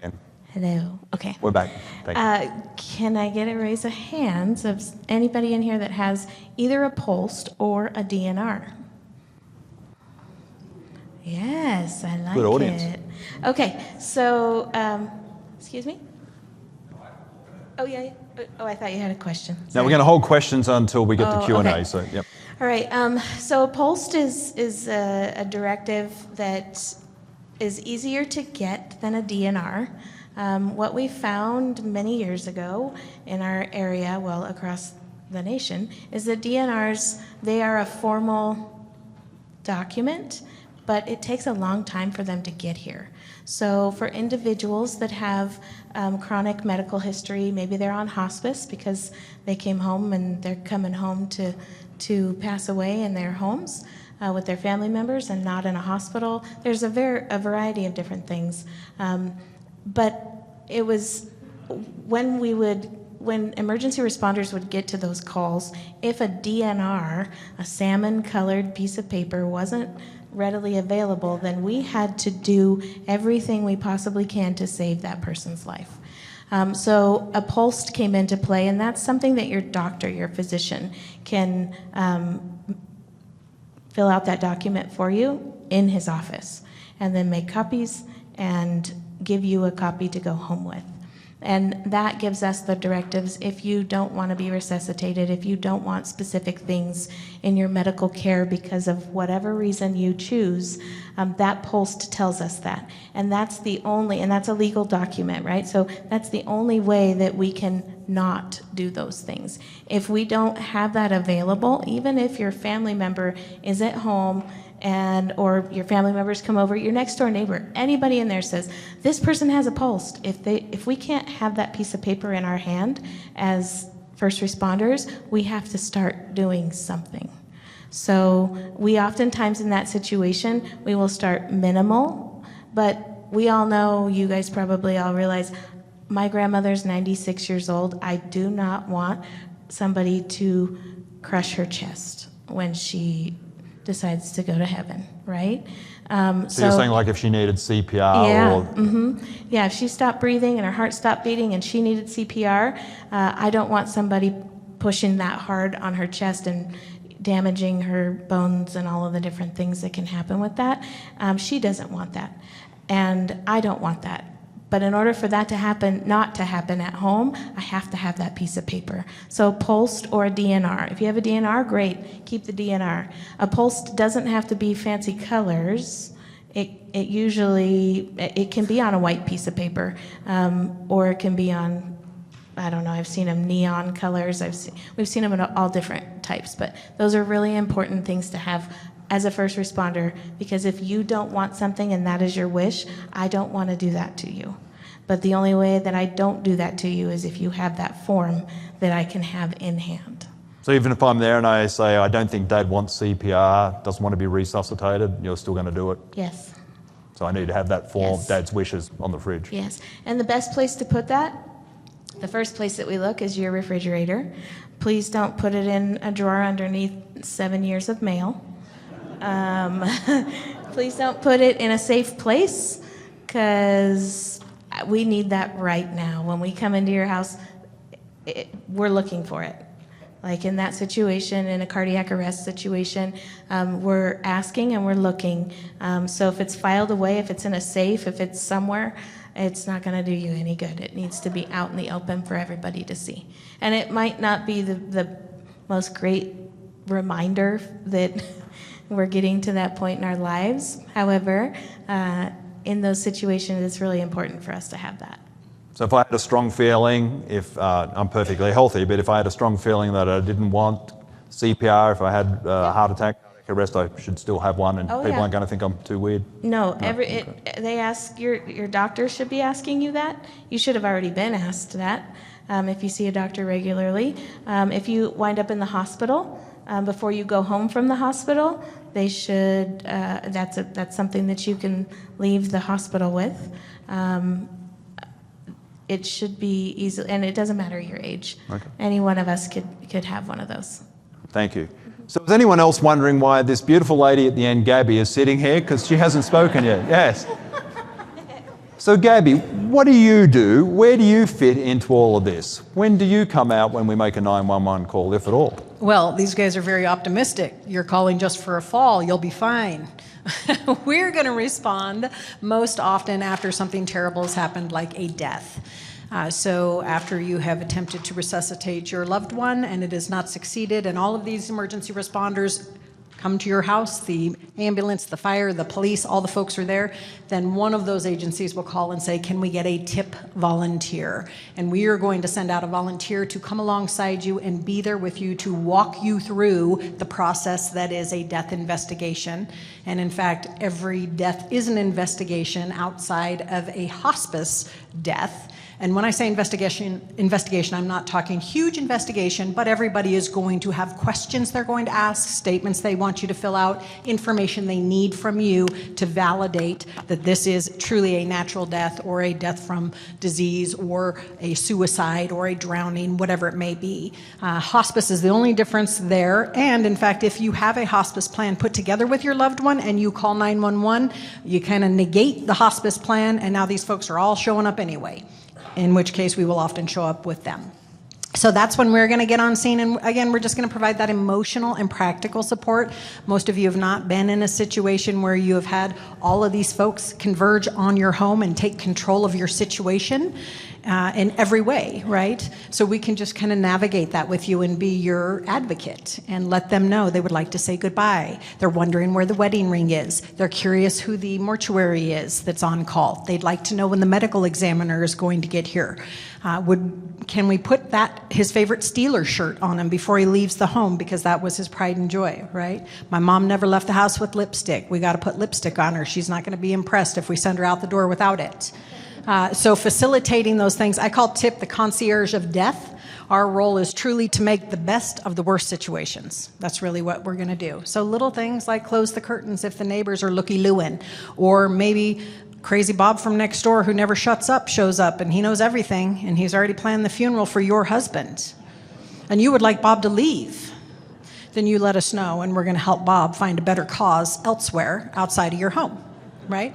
Yeah. Hello. Okay. We're back. Thank you. Can I get a raise of hands of anybody in here that has either a pulsed or a DNR? Yes, I like Good audience. it. Okay, so, excuse me? Oh, yeah. Oh, I thought you had a question. Now Sorry. we're going to hold questions until we get to Q&A. Okay. So, yep. All right. So a pulsed is a directive that is easier to get than a DNR. What we found many years ago in our area, well, across the nation, is that DNRs, they are a formal document, but it takes a long time for them to get here. So for individuals that have chronic medical history, maybe they're on hospice because they came home and they're coming home to pass away in their homes with their family members and not in a hospital. There's a variety of different things. But it was when emergency responders would get to those calls, if a DNR, a salmon-colored piece of paper, wasn't readily available, then we had to do everything we possibly can to save that person's life. So a pulsed came into play, and that's something that your doctor, your physician, can fill out that document for you in his office, and then make copies and give you a copy to go home with. And that gives us the directives if you don't want to be resuscitated, if you don't want specific things in your medical care because of whatever reason you choose, that pulsed tells us that. And that's that's a legal document, right? So that's the only way that we can not do those things. If we don't have that available, even if your family member is at home or your family members come over, your next door neighbor, anybody in there says, this person has a pulse. If we can't have that piece of paper in our hand as first responders, we have to start doing something. So we oftentimes in that situation, we will start minimal, but we all know, you guys probably all realize, my grandmother's 96 years old. I do not want somebody to crush her chest when she decides to go to heaven, right? So you're saying like if she needed CPR Yeah, if she stopped breathing and her heart stopped beating and she needed CPR, I don't want somebody pushing that hard on her chest and damaging her bones and all of the different things that can happen with that. She doesn't want that, and I don't want that. But in order for that to happen, not to happen at home, I have to have that piece of paper. So POLST or a DNR. If you have a DNR, great, keep the DNR. A POLST doesn't have to be fancy colors. It can be on a white piece of paper, or it can be on, I don't know, I've seen them neon colors. We've seen them in all different types, but those are really important things to have as a first responder, because if you don't want something and that is your wish, I don't want to do that to you. But the only way that I don't do that to you is if you have that form that I can have in hand. So even if I'm there and I say, I don't think Dad wants CPR, doesn't want to be resuscitated, you're still going to do it? Yes. So I need to have that form, Yes. Dad's wishes, on the fridge. Yes. And the best place to put that, the first place that we look is your refrigerator. Please don't put it in a drawer underneath 7 years of mail. Please don't put it in a safe place, because we need that right now. When we come into your house, we're looking for it. Like in that situation, in a cardiac arrest situation, we're asking and we're looking. So if it's filed away, if it's in a safe, if it's somewhere, it's not going to do you any good. It needs to be out in the open for everybody to see. And it might not be the most great reminder that we're getting to that point in our lives. However, in those situations, it's really important for us to have that. So if I had a strong feeling, if I'm perfectly healthy, but if I had a strong feeling that I didn't want CPR, if I had a heart attack, cardiac arrest, I should still have one, and people aren't going to think I'm too weird? No, they ask, your doctor should be asking you that. You should have already been asked that if you see a doctor regularly. If you wind up in the hospital, before you go home from the hospital, they should, that's something that you can leave the hospital with. It should be easy, and it doesn't matter your age. Okay. Any one of us could have one of those. Thank you. So is anyone else wondering why this beautiful lady at the end, Gabby, is sitting here? Because she hasn't spoken yet. Yes. So Gabby, what do you do? Where do you fit into all of this? When do you come out when we make a 911 call, if at all? Well, these guys are very optimistic. You're calling just for a fall, you'll be fine. We're going to respond most often after something terrible has happened, like a death. So after you have attempted to resuscitate your loved one and it has not succeeded, and all of these emergency responders come to your house, the ambulance, the fire, the police, all the folks are there, then one of those agencies will call and say, can we get a tip volunteer? And we are going to send out a volunteer to come alongside you and be there with you to walk you through the process that is a death investigation. And in fact, every death is an investigation outside of a hospice death. And when I say investigation, I'm not talking huge investigation, but everybody is going to have questions they're going to ask, statements they want you to fill out, information they need from you to validate that this is truly a natural death or a death from disease or a suicide or a drowning, whatever it may be. Hospice is the only difference there. And in fact, if you have a hospice plan put together with your loved one and you call 911, you kind of negate the hospice plan, and now these folks are all showing up anyway, in which case we will often show up with them. So that's when we're going to get on scene, and again, we're just going to provide that emotional and practical support. Most of you have not been in a situation where you have had all of these folks converge on your home and take control of your situation in every way, right? So we can just kind of navigate that with you and be your advocate and let them know they would like to say goodbye. They're wondering where the wedding ring is. They're curious who the mortuary is that's on call. They'd like to know when the medical examiner is going to get here. Can we put his favorite Steelers shirt on him before he leaves the home, because that was his pride and joy, right? My mom never left the house with lipstick. We got to put lipstick on her. She's not going to be impressed if we send her out the door without it. So facilitating those things, I call TIP the concierge of death. Our role is truly to make the best of the worst situations. That's really what we're going to do. So little things like close the curtains if the neighbors are looky-looing, or maybe crazy Bob from next door who never shuts up shows up and he knows everything and he's already planned the funeral for your husband. And you would like Bob to leave. then you let us know, and we're going to help Bob find a better cause elsewhere outside of your home, right?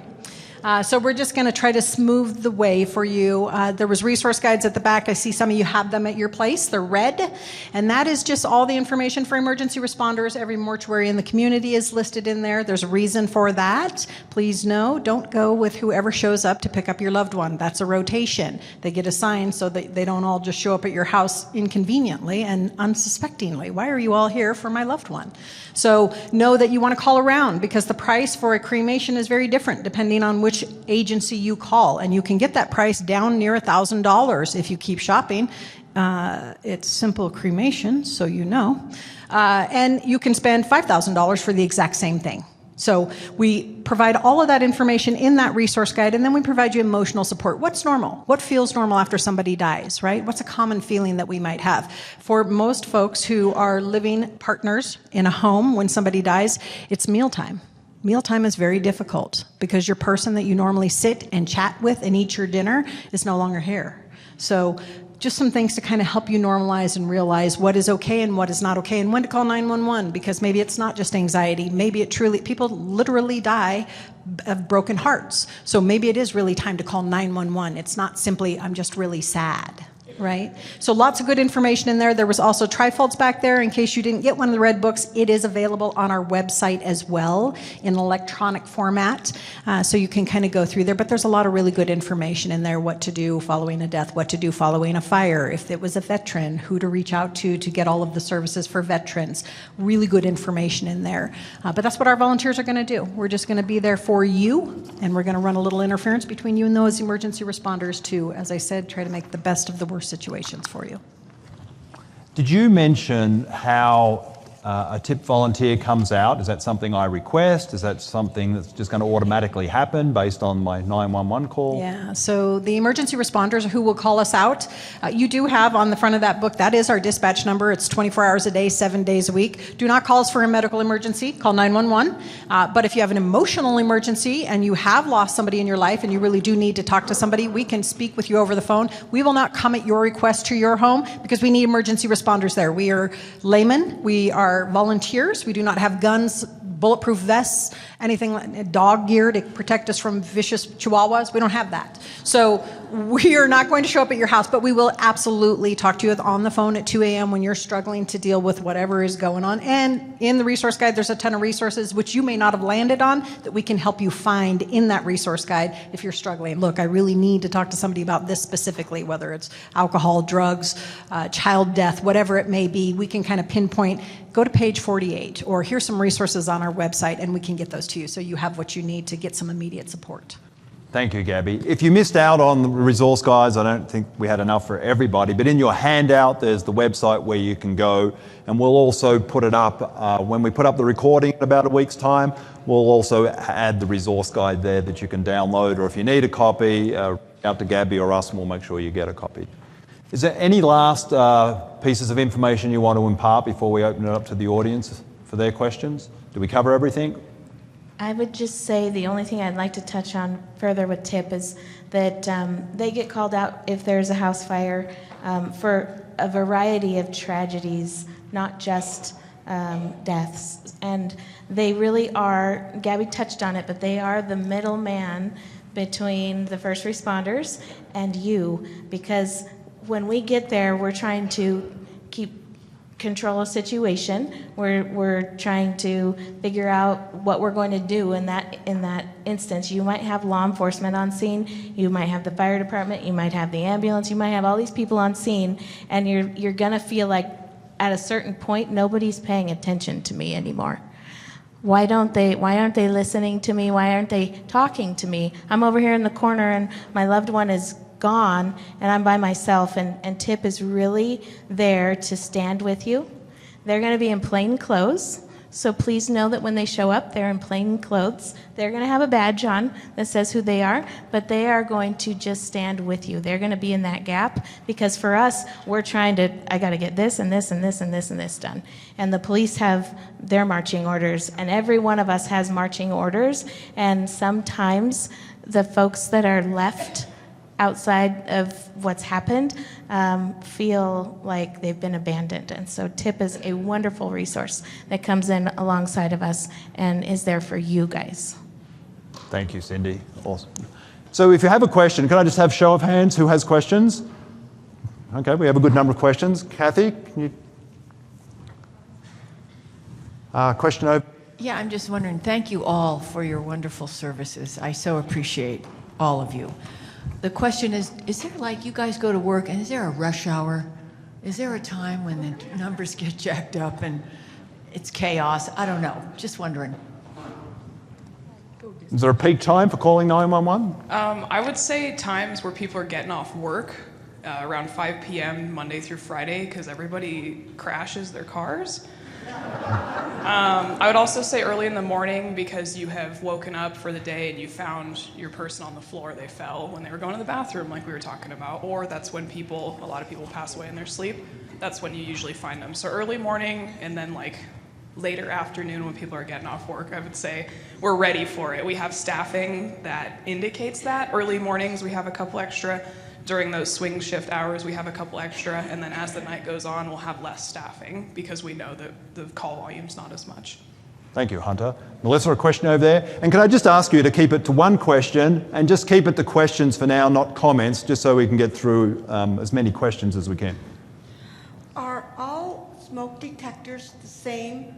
So we're just going to try to smooth the way for you. There was resource guides at the back. I see some of you have them at your place. They're red, and that is just all the information for emergency responders. Every mortuary in the community is listed in there. There's a reason for that. Please know, don't go with whoever shows up to pick up your loved one. That's a rotation. They get assigned so that they don't all just show up at your house inconveniently and unsuspectingly. Why are you all here for my loved one? So know that you want to call around, because the price for a cremation is very different depending on which agency you call, and you can get that price down near $1,000 if you keep shopping. It's simple cremation, so you know. And you can spend $5,000 for the exact same thing. So we provide all of that information in that resource guide, and then we provide you emotional support. What's normal? What feels normal after somebody dies, right? What's a common feeling that we might have? For most folks who are living partners in a home when somebody dies, it's mealtime. Mealtime is very difficult because your person that you normally sit and chat with and eat your dinner is no longer here. So just some things to kind of help you normalize and realize what is okay and what is not okay, and when to call 911, because maybe it's not just anxiety. Maybe it truly, people literally die of broken hearts. So maybe it is really time to call 911. It's not simply, I'm just really sad. Right? So lots of good information in there. There was also trifolds back there in case you didn't get one of the red books. It is available on our website as well in electronic format. So you can kind of go through there. But there's a lot of really good information in there. What to do following a death, what to do following a fire, if it was a veteran, who to reach out to get all of the services for veterans. Really good information in there. But that's what our volunteers are going to do. We're just going to be there for you, and we're going to run a little interference between you and those emergency responders to, as I said, try to make the best of the worst situations for you. Did you mention how a tip volunteer comes out? Is that something I request? Is that something that's just going to automatically happen based on my 911 call? Yeah, so the emergency responders who will call us out, you do have on the front of that book, that is our dispatch number. It's 24 hours a day, 7 days a week. Do not call us for a medical emergency. Call 911. But if you have an emotional emergency and you have lost somebody in your life and you really do need to talk to somebody, we can speak with you over the phone. We will not come at your request to your home because we need emergency responders there. We are laymen. We are volunteers. We do not have guns, bulletproof vests, anything like dog gear to protect us from vicious chihuahuas. We don't have that. So we are not going to show up at your house, but we will absolutely talk to you on the phone at 2 a.m. when you're struggling to deal with whatever is going on. And in the resource guide, there's a ton of resources which you may not have landed on that we can help you find in that resource guide if you're struggling. Look, I really need to talk to somebody about this specifically, whether it's alcohol, drugs, child death, whatever it may be. We can kind of pinpoint, go to page 48, or here's some resources on our website, and we can get those to you so you have what you need to get some immediate support. Thank you, Gabby. If you missed out on the resource guides, I don't think we had enough for everybody, but in your handout there's the website where you can go, and we'll also put it up when we put up the recording in about a week's time. We'll also add the resource guide there that you can download, or if you need a copy, out to Gabby or us and we'll make sure you get a copy. Is there any last pieces of information you want to impart before we open it up to the audience for their questions? Did we cover everything? I would just say the only thing I'd like to touch on further with TIP is that they get called out if there's a house fire for a variety of tragedies, not just deaths. And they really are, Gabby touched on it, but they are the middleman between the first responders and you, because when we get there, we're trying to keep control a situation. We're trying to figure out what we're going to do in that instance. You might have law enforcement on scene, you might have the fire department, you might have the ambulance, you might have all these people on scene, and you're gonna feel like at a certain point nobody's paying attention to me anymore. Why aren't they listening to me? Why aren't they talking to me? I'm over here in the corner and my loved one is gone and I'm by myself, and TIP is really there to stand with you. They're going to be in plain clothes, so please know that when they show up, they're in plain clothes. They're going to have a badge on that says who they are, but they are going to just stand with you. They're going to be in that gap, because for us, we're trying to, I got to get this and this and this and this and this done. And the police have their marching orders, and every one of us has marching orders, and sometimes the folks that are left outside of what's happened feel like they've been abandoned. And so TIP is a wonderful resource that comes in alongside of us and is there for you guys. Thank you, Cindy. Awesome. So if you have a question, can I just have show of hands who has questions? Okay, we have a good number of questions. Kathy, can you... question over? Yeah, I'm just wondering, thank you all for your wonderful services. I so appreciate all of you. The question is there like, you guys go to work and is there a rush hour? Is there a time when the numbers get jacked up and it's chaos? I don't know, just wondering. Is there a peak time for calling 911? I would say times where people are getting off work around 5 p.m. Monday through Friday because everybody crashes their cars. I would also say early in the morning because you have woken up for the day and you found your person on the floor. They fell when they were going to the bathroom like we were talking about, or that's when a lot of people pass away in their sleep. That's when you usually find them. So early morning and then like later afternoon when people are getting off work, I would say we're ready for it. We have staffing that indicates that. Early mornings we have a couple extra. During those swing shift hours, we have a couple extra, and then as the night goes on, we'll have less staffing because we know that the call volume's not as much. Thank you, Hunter. Melissa, a question over there. And can I just ask you to keep it to one question and just keep it to questions for now, not comments, just so we can get through as many questions as we can. Are all smoke detectors the same?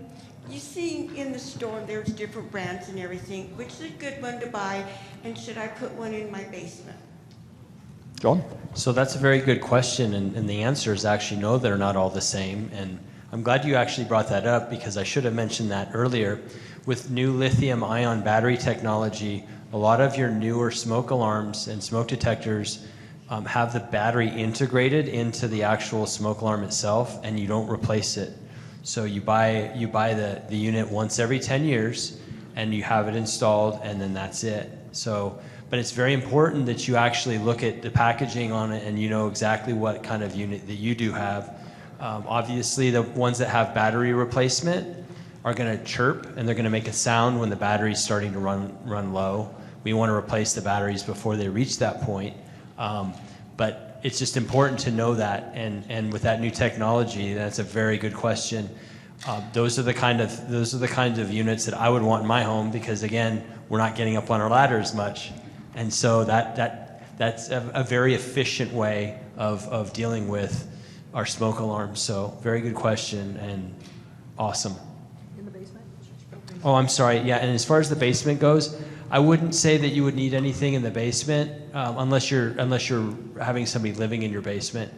You see in the store there's different brands and everything. Which is a good one to buy, and should I put one in my basement? John? So that's a very good question, and the answer is actually no, they're not all the same. And I'm glad you actually brought that up because I should have mentioned that earlier. With new lithium-ion battery technology, a lot of your newer smoke alarms and smoke detectors have the battery integrated into the actual smoke alarm itself, and you don't replace it. So you buy the unit once every 10 years, and you have it installed, and then that's it. But it's very important that you actually look at the packaging on it and you know exactly what kind of unit that you do have. Obviously, the ones that have battery replacement are going to chirp and they're going to make a sound when the battery's starting to run low. We want to replace the batteries before they reach that point. But it's just important to know that. And with that new technology, that's a very good question. Those are the kind of units that I would want in my home because again, we're not getting up on our ladders much. And so that's a very efficient way of dealing with our smoke alarms. So very good question and awesome. In the basement? Oh, I'm sorry. Yeah, and as far as the basement goes, I wouldn't say that you would need anything in the basement unless you're having somebody living in your basement.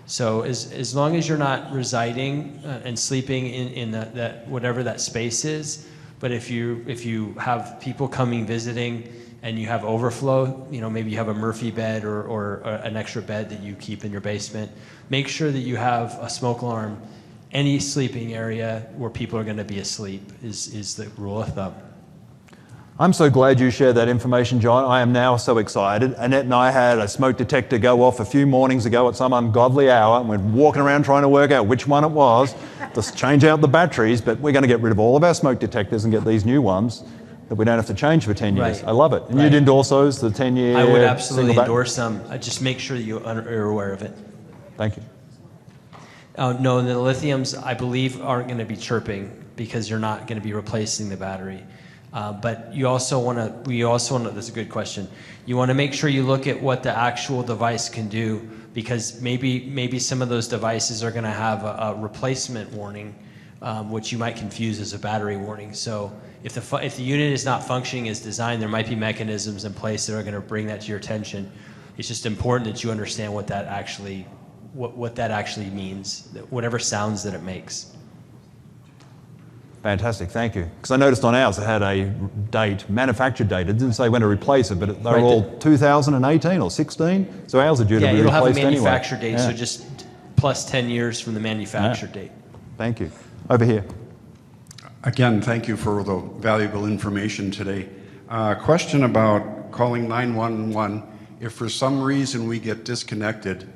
So as long as you're not residing and sleeping in that whatever that space is, but if you have people coming visiting and you have overflow, maybe you have a Murphy bed or an extra bed that you keep in your basement, make sure that you have a smoke alarm. Any sleeping area where people are going to be asleep is the rule of thumb. I'm so glad you shared that information, John. I am now so excited. Annette and I had a smoke detector go off a few mornings ago at some ungodly hour, and we're walking around trying to work out which one it was to change out the batteries, but we're going to get rid of all of our smoke detectors and get these new ones that we don't have to change for 10 years. Right. I love it. And you'd endorse those, the 10-year? I would absolutely endorse them. Just make sure that you're aware of it. Thank you. No, the lithiums, I believe, aren't going to be chirping because you're not going to be replacing the battery. But you also want to, that's a good question. You want to make sure you look at what the actual device can do because maybe some of those devices are going to have a replacement warning, which you might confuse as a battery warning. So if the unit is not functioning as designed, there might be mechanisms in place that are going to bring that to your attention. It's just important that you understand what that actually means, whatever sounds that it makes. Fantastic, thank you. Because I noticed on ours it had a date, manufactured date. It didn't say when to replace it, but they're all 2018 or 16. So ours are due to be replaced anyway. Yeah, it'll have a manufacture date, so just plus 10 years from the manufacture date. Thank you. Over here. Again, thank you for the valuable information today. Question about calling 911. If for some reason we get disconnected,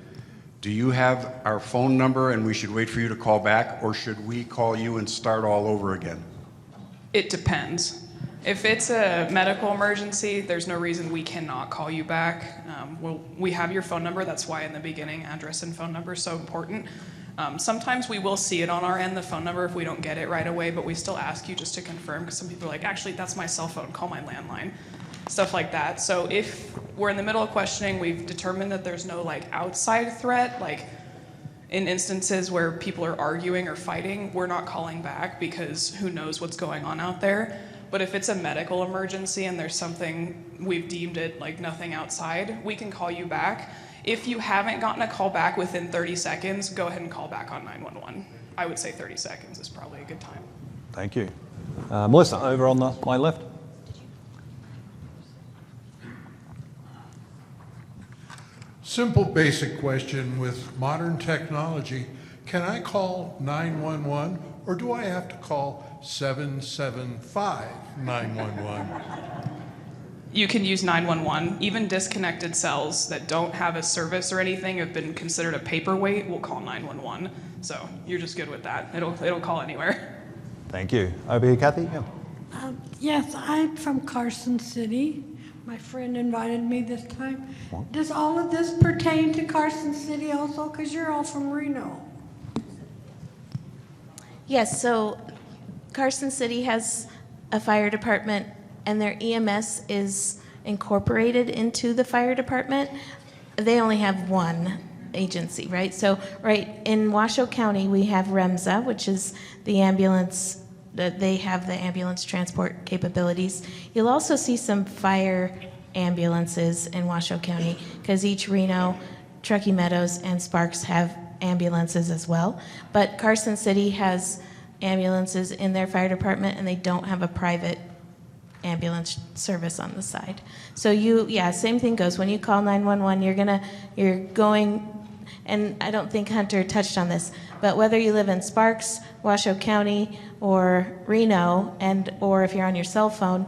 do you have our phone number and we should wait for you to call back, or should we call you and start all over again? It depends. If it's a medical emergency, there's no reason we cannot call you back. We have your phone number. That's why in the beginning, address and phone number is so important. Sometimes we will see it on our end, the phone number, if we don't get it right away, but we still ask you just to confirm, because some people are like, actually, that's my cell phone, call my landline, stuff like that. So if we're in the middle of questioning, we've determined that there's no like outside threat, like in instances where people are arguing or fighting, we're not calling back because who knows what's going on out there. But if it's a medical emergency and there's something we've deemed it like nothing outside, we can call you back. If you haven't gotten a call back within 30 seconds, go ahead and call back on 911. I would say 30 seconds is probably a good time. Thank you. Melissa, over on my left. Simple, basic question. With modern technology, can I call 911 or do I have to call 775-911? You can use 911. Even disconnected cells that don't have a service or anything have been considered a paperweight. We'll call 911. So you're just good with that. It'll call anywhere. Thank you. Over here, Kathy. Yeah. Yes, I'm from Carson City. My friend invited me this time. What? Does all of this pertain to Carson City also? Because you're all from Reno. Yes, so Carson City has a fire department, and their EMS is incorporated into the fire department. They only have one agency, right? So, right in Washoe County, we have REMSA, which is the ambulance. They have the ambulance transport capabilities. You'll also see some fire ambulances in Washoe County because each Reno, Truckee Meadows, and Sparks have ambulances as well. But Carson City has ambulances in their fire department, and they don't have a private ambulance service on the side. So same thing goes. When you call 911, you're going, and I don't think Hunter touched on this, but whether you live in Sparks, Washoe County, or Reno, or if you're on your cell phone,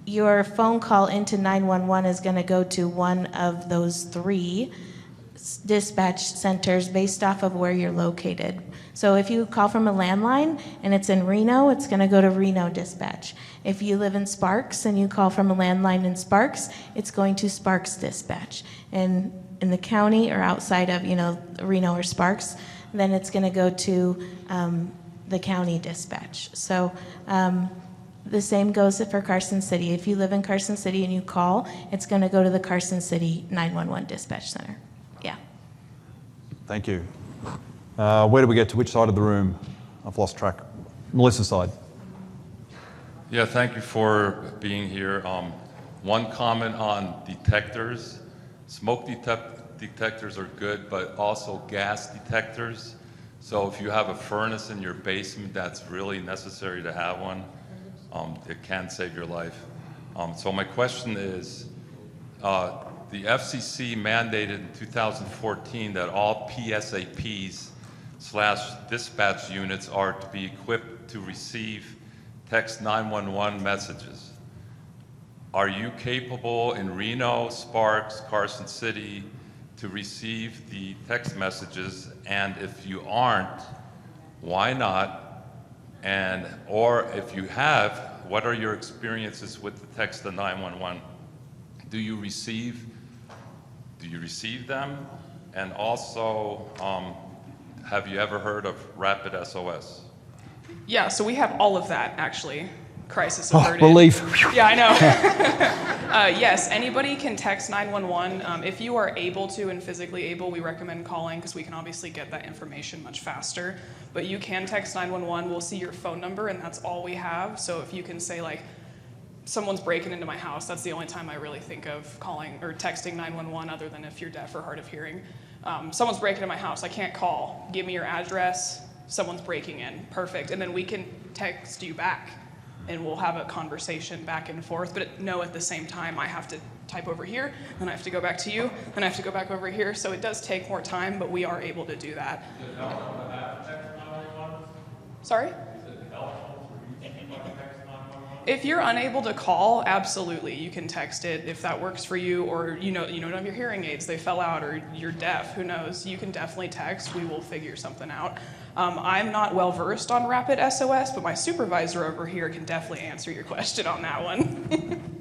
your phone call into 911 is going to go to one of those three dispatch centers based off of where you're located. So if you call from a landline and it's in Reno, it's going to go to Reno Dispatch. If you live in Sparks and you call from a landline in Sparks, it's going to Sparks Dispatch. And in the county or outside of Reno or Sparks, then it's going to go to the county dispatch. So the same goes for Carson City. If you live in Carson City and you call, it's going to go to the Carson City 911 dispatch center. Yeah. Thank you. Where do we get to? Which side of the room? I've lost track. Melissa's side. Yeah, thank you for being here. One comment on detectors. Smoke detectors are good, but also gas detectors. So if you have a furnace in your basement, that's really necessary to have one. It can save your life. So my question is, the FCC mandated in 2014 that all PSAPs/dispatch units are to be equipped to receive text 911 messages. Are you capable in Reno, Sparks, Carson City to receive the text messages? And if you aren't, why not? Or if you have, what are your experiences with the text to 911? Do you receive them? And also, have you ever heard of Rapid SOS? Yeah, so we have all of that, actually. Crisis averted. Relief. Yeah, I know. Yes, anybody can text 911. If you are able to and physically able, we recommend calling because we can obviously get that information much faster. But you can text 911. We'll see your phone number, and that's all we have. So if you can say, like, someone's breaking into my house, that's the only time I really think of calling or texting 911 other than if you're deaf or hard of hearing. Someone's breaking into my house. I can't call. Give me your address. Someone's breaking in. Perfect. And then we can text you back. And we'll have a conversation back and forth, but no, at the same time, I have to type over here, then I have to go back to you, then I have to go back over here, so it does take more time, but we are able to do that. Is it helpful to have text 911? Sorry? Is it helpful for you to text 911? If you're unable to call, absolutely, you can text it if that works for you, or you don't have your hearing aids, they fell out, or you're deaf, who knows, you can definitely text, we will figure something out. I'm not well versed on Rapid SOS, but my supervisor over here can definitely answer your question on that one.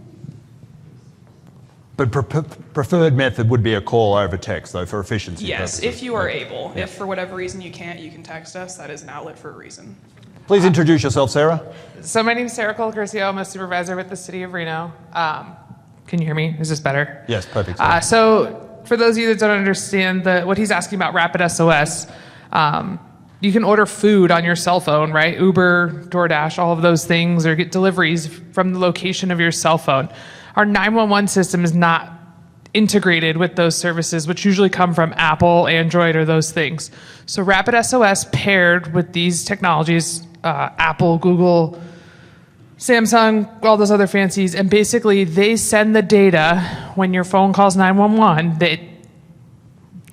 But preferred method would be a call over text, though, for efficiency Yes, purposes. if you are able. Yeah. If for whatever reason you can't, you can text us. That is an outlet for a reason. Please introduce yourself, Sarah. So my name is Sarah Colcurcio. I'm a supervisor with the City of Reno. Can you hear me? Is this better? Yes, perfect. So for those of you that don't understand what he's asking about Rapid SOS, you can order food on your cell phone, right? Uber, DoorDash, all of those things, or get deliveries from the location of your cell phone. Our 911 system is not integrated with those services, which usually come from Apple, Android, or those things. So Rapid SOS paired with these technologies, Apple, Google, Samsung, all those other fancies, and basically they send the data when your phone calls 911 that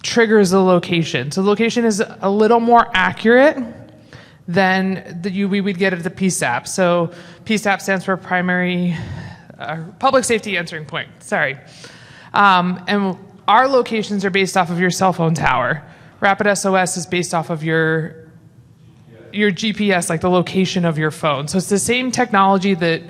triggers the location. So the location is a little more accurate than we would get at the PSAP. So PSAP stands for Primary Public Safety Answering Point. Sorry. And our locations are based off of your cell phone tower. Rapid SOS is based off of your GPS, like the location of your phone. So it's the same technology that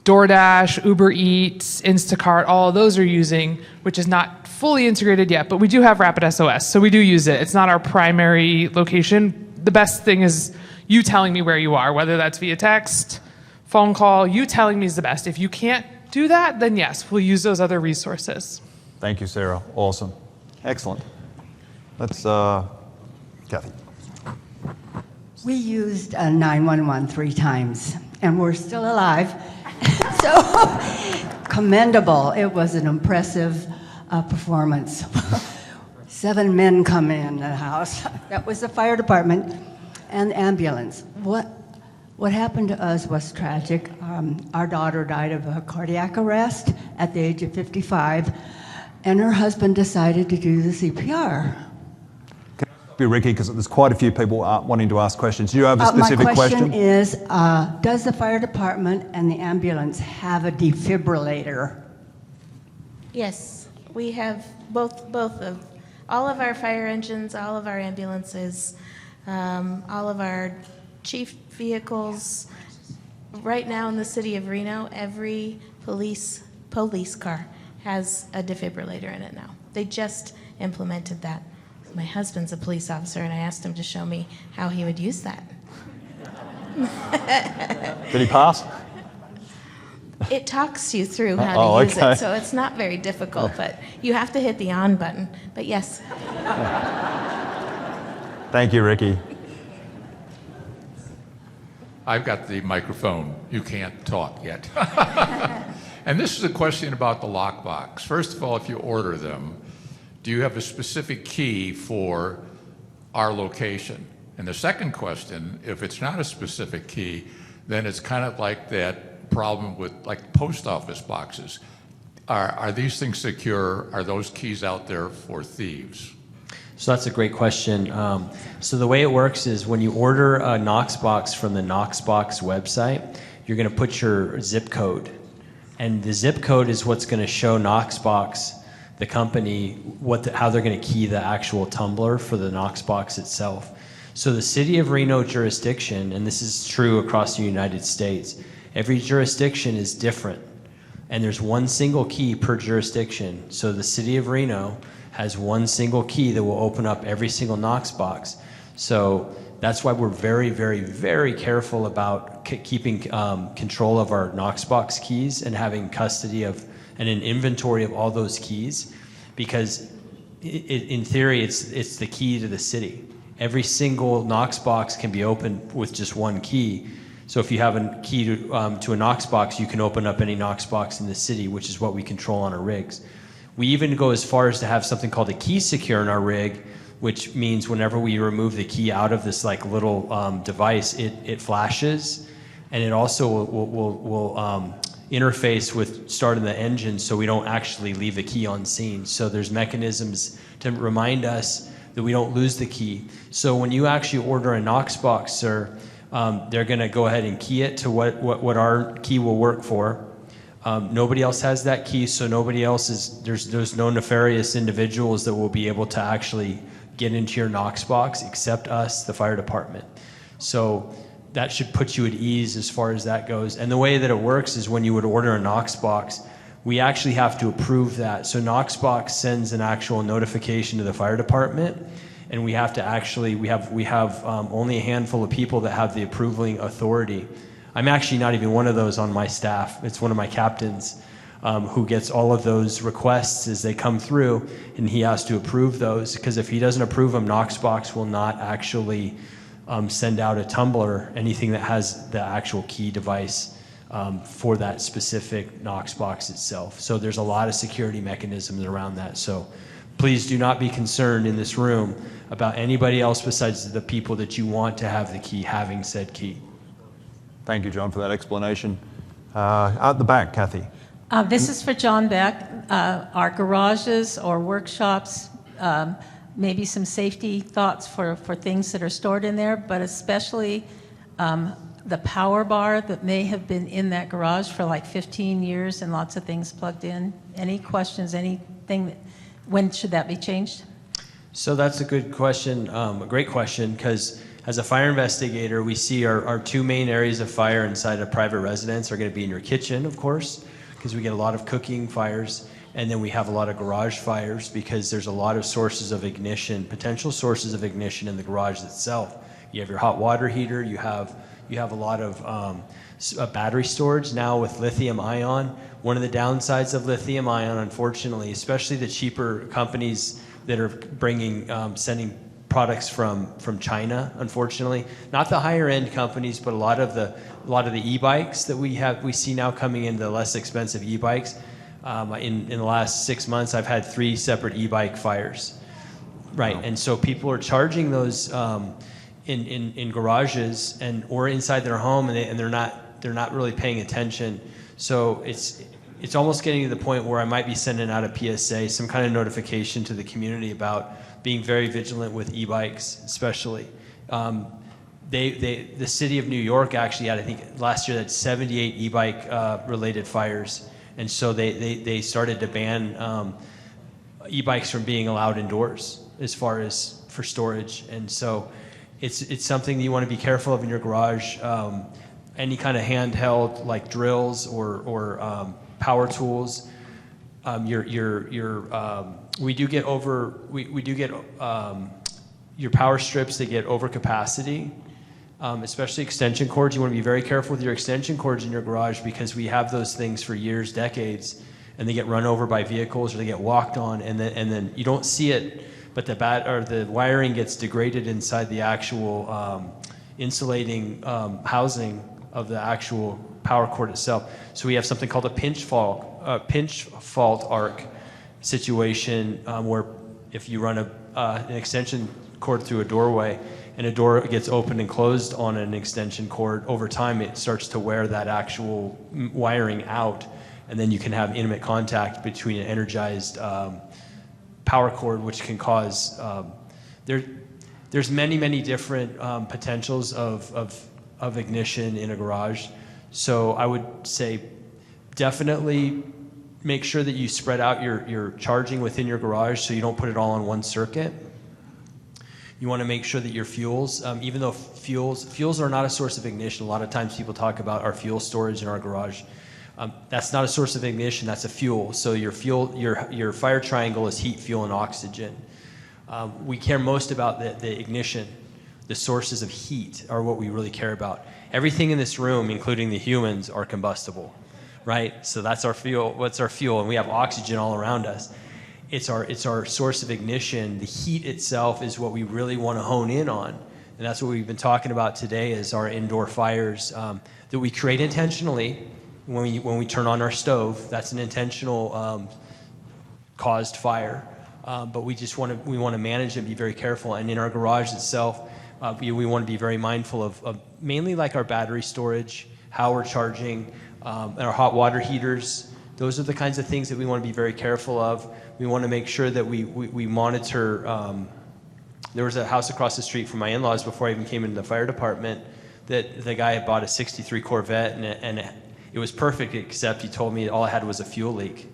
DoorDash, Uber Eats, Instacart, all of those are using, which is not fully integrated yet, but we do have Rapid SOS, so we do use it. It's not our primary location. The best thing is you telling me where you are, whether that's via text, phone call, you telling me is the best. If you can't do that, then yes, we'll use those other resources. Thank you, Sarah. Awesome. Excellent. Let's, Kathy. We used 911 3 times, and we're still alive. So commendable. It was an impressive performance. 7 men come in the house. That was the fire department and the ambulance. What happened to us was tragic. Our daughter died of a cardiac arrest at the age of 55, and her husband decided to do the CPR. Can I stop you, Ricky, because there's quite a few people wanting to ask questions. Do you have a specific my question? question? Is, does the fire department and the ambulance have a defibrillator? Yes, we have both of all of our fire engines, all of our ambulances, all of our chief vehicles. Right now in the city of Reno, every police car has a defibrillator in it now. They just implemented that. My husband's a police officer, and I asked him to show me how he would use that. Did he pass? It talks you through how to use okay. it, so it's not very difficult, but you have to hit the on button. But yes. Thank you, Ricky. I've got the microphone. You can't talk yet. And this is a question about the lockbox. First of all, if you order them, do you have a specific key for our location? And the second question, if it's not a specific key, then it's kind of like that problem with like post office boxes. Are these things secure? Are those keys out there for thieves? So that's a great question. So the way it works is when you order a Knox box from the Knox box website, you're going to put your zip code. And the zip code is what's going to show Knox box, the company, how they're going to key the actual tumbler for the Knox box itself. So the City of Reno jurisdiction, and this is true across the United States, every jurisdiction is different. And there's one single key per jurisdiction. So the City of Reno has one single key that will open up every single Knox box. So that's why we're very, very, very careful about keeping control of our Knox box keys and having custody of and an inventory of all those keys, because in theory, it's the key to the city. Every single Knox box can be opened with just one key. So if you have a key to a Knox box, you can open up any Knox box in the city, which is what we control on our rigs. We even go as far as to have something called a key secure in our rig, which means whenever we remove the key out of this like little device, it flashes, and it also will interface with starting the engine, so we don't actually leave the key on scene. So there's mechanisms to remind us that we don't lose the key. So when you actually order a Knox box, sir, they're going to go ahead and key it to what our key will work for. Nobody else has that key, so nobody else is, there's no nefarious individuals that will be able to actually get into your Knox box except us, the fire department. So that should put you at ease as far as that goes. And the way that it works is when you would order a Knox box, we actually have to approve that. So Knox box sends an actual notification to the fire department, and we have to actually, we have only a handful of people that have the approving authority. I'm actually not even one of those on my staff. It's one of my captains who gets all of those requests as they come through, and he has to approve those, because if he doesn't approve them, Knox box will not actually send out a tumbler, anything that has the actual key device for that specific Knox box itself. So there's a lot of security mechanisms around that. So please do not be concerned in this room about anybody else besides the people that you want to have the key having said key. Thank you, John, for that explanation. At the back, Kathy. This is for John Beck. Our garages or workshops, maybe some safety thoughts for things that are stored in there, but especially the power bar that may have been in that garage for like 15 years and lots of things plugged in. Any questions, anything, when should that be changed? So that's a good question, a great question, because as a fire investigator, we see our two main areas of fire inside a private residence are going to be in your kitchen, of course, because we get a lot of cooking fires, and then we have a lot of garage fires because there's a lot of sources of ignition, potential sources of ignition in the garage itself. You have your hot water heater, you have a lot of battery storage now with lithium ion. One of the downsides of lithium ion, unfortunately, especially the cheaper companies that are sending products from China, unfortunately, not the higher end companies, but a lot of the e-bikes that we see now coming in, the less expensive e-bikes. In the last 6 months, I've had 3 separate e-bike fires, right? And so people are charging those in garages or inside their home, and they're not really paying attention. So it's almost getting to the point where I might be sending out a PSA, some kind of notification to the community about being very vigilant with e-bikes, especially. The city of New York actually had, I think last year, 78 e-bike related fires, and so they started to ban e-bikes from being allowed indoors as far as for storage, and so it's something that you want to be careful of in your garage. Any kind of handheld like drills or power tools. We do get your power strips that get over capacity, especially extension cords. You want to be very careful with your extension cords in your garage because we have those things for years, decades, and they get run over by vehicles or they get walked on, and then you don't see it, but the wiring gets degraded inside the actual insulating housing of the actual power cord itself. So we have something called a pinch fault arc situation, where if you run an extension cord through a doorway and a door gets opened and closed on an extension cord, over time it starts to wear that actual wiring out, and then you can have intimate contact between an energized power cord, which can cause there's many different potentials of ignition in a garage. So I would say definitely make sure that you spread out your charging within your garage so you don't put it all on one circuit. You want to make sure that your fuels, even though fuels are not a source of ignition, a lot of times people talk about our fuel storage in our garage. That's not a source of ignition, that's a fuel. So your fire triangle is heat, fuel, and oxygen. We care most about the ignition. The sources of heat are what we really care about. Everything in this room, including the humans, are combustible, right? So that's our fuel. What's our fuel? And we have oxygen all around us. It's our source of ignition. The heat itself is what we really want to hone in on. And that's what we've been talking about today is our indoor fires that we create intentionally when we turn on our stove. That's an intentional caused fire. But we want to manage it and be very careful. And in our garage itself, we want to be very mindful of mainly like our battery storage, how we're charging, and our hot water heaters. Those are the kinds of things that we want to be very careful of. We want to make sure that we monitor. There was a house across the street from my in-laws before I even came into the fire department that the guy had bought a 63 Corvette, and it was perfect, except he told me all I had was a fuel leak.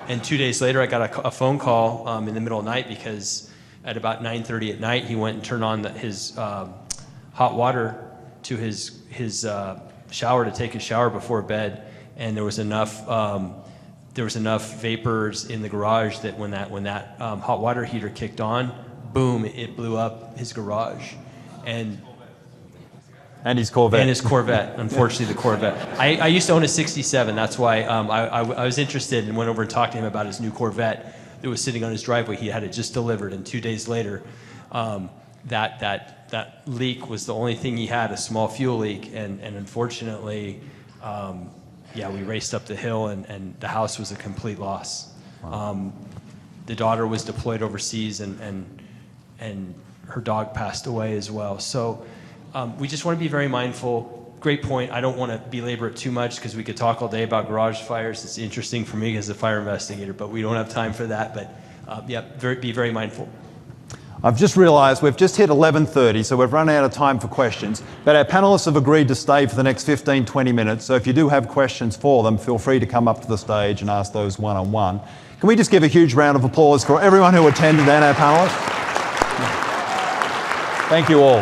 And 2 days later, I got a phone call in the middle of the night because at about 9:30 at night, he went and turned on his hot water to his shower to take his shower before bed, and there was enough vapors in the garage that when that hot water heater kicked on, boom, it blew up his garage, and his Corvette. And his Corvette, unfortunately, the Corvette. I used to own a 67. That's why I was interested and went over and talked to him about his new Corvette that was sitting on his driveway. He had it just delivered, and 2 days later, that leak was the only thing he had, a small fuel leak, and unfortunately, we raced up the hill, and the house was a complete loss. Wow. The daughter was deployed overseas, and her dog passed away as well. So we just want to be very mindful. Great point. I don't want to belabor it too much because we could talk all day about garage fires. It's interesting for me as a fire investigator, but we don't have time for that. But be very mindful. I've just realised we've just hit 11:30, so we've run out of time for questions. But our panellists have agreed to stay for the next 15, 20 minutes. So if you do have questions for them, feel free to come up to the stage and ask those one-on-one. Can we just give a huge round of applause for everyone who attended and our panellists? Thank you all.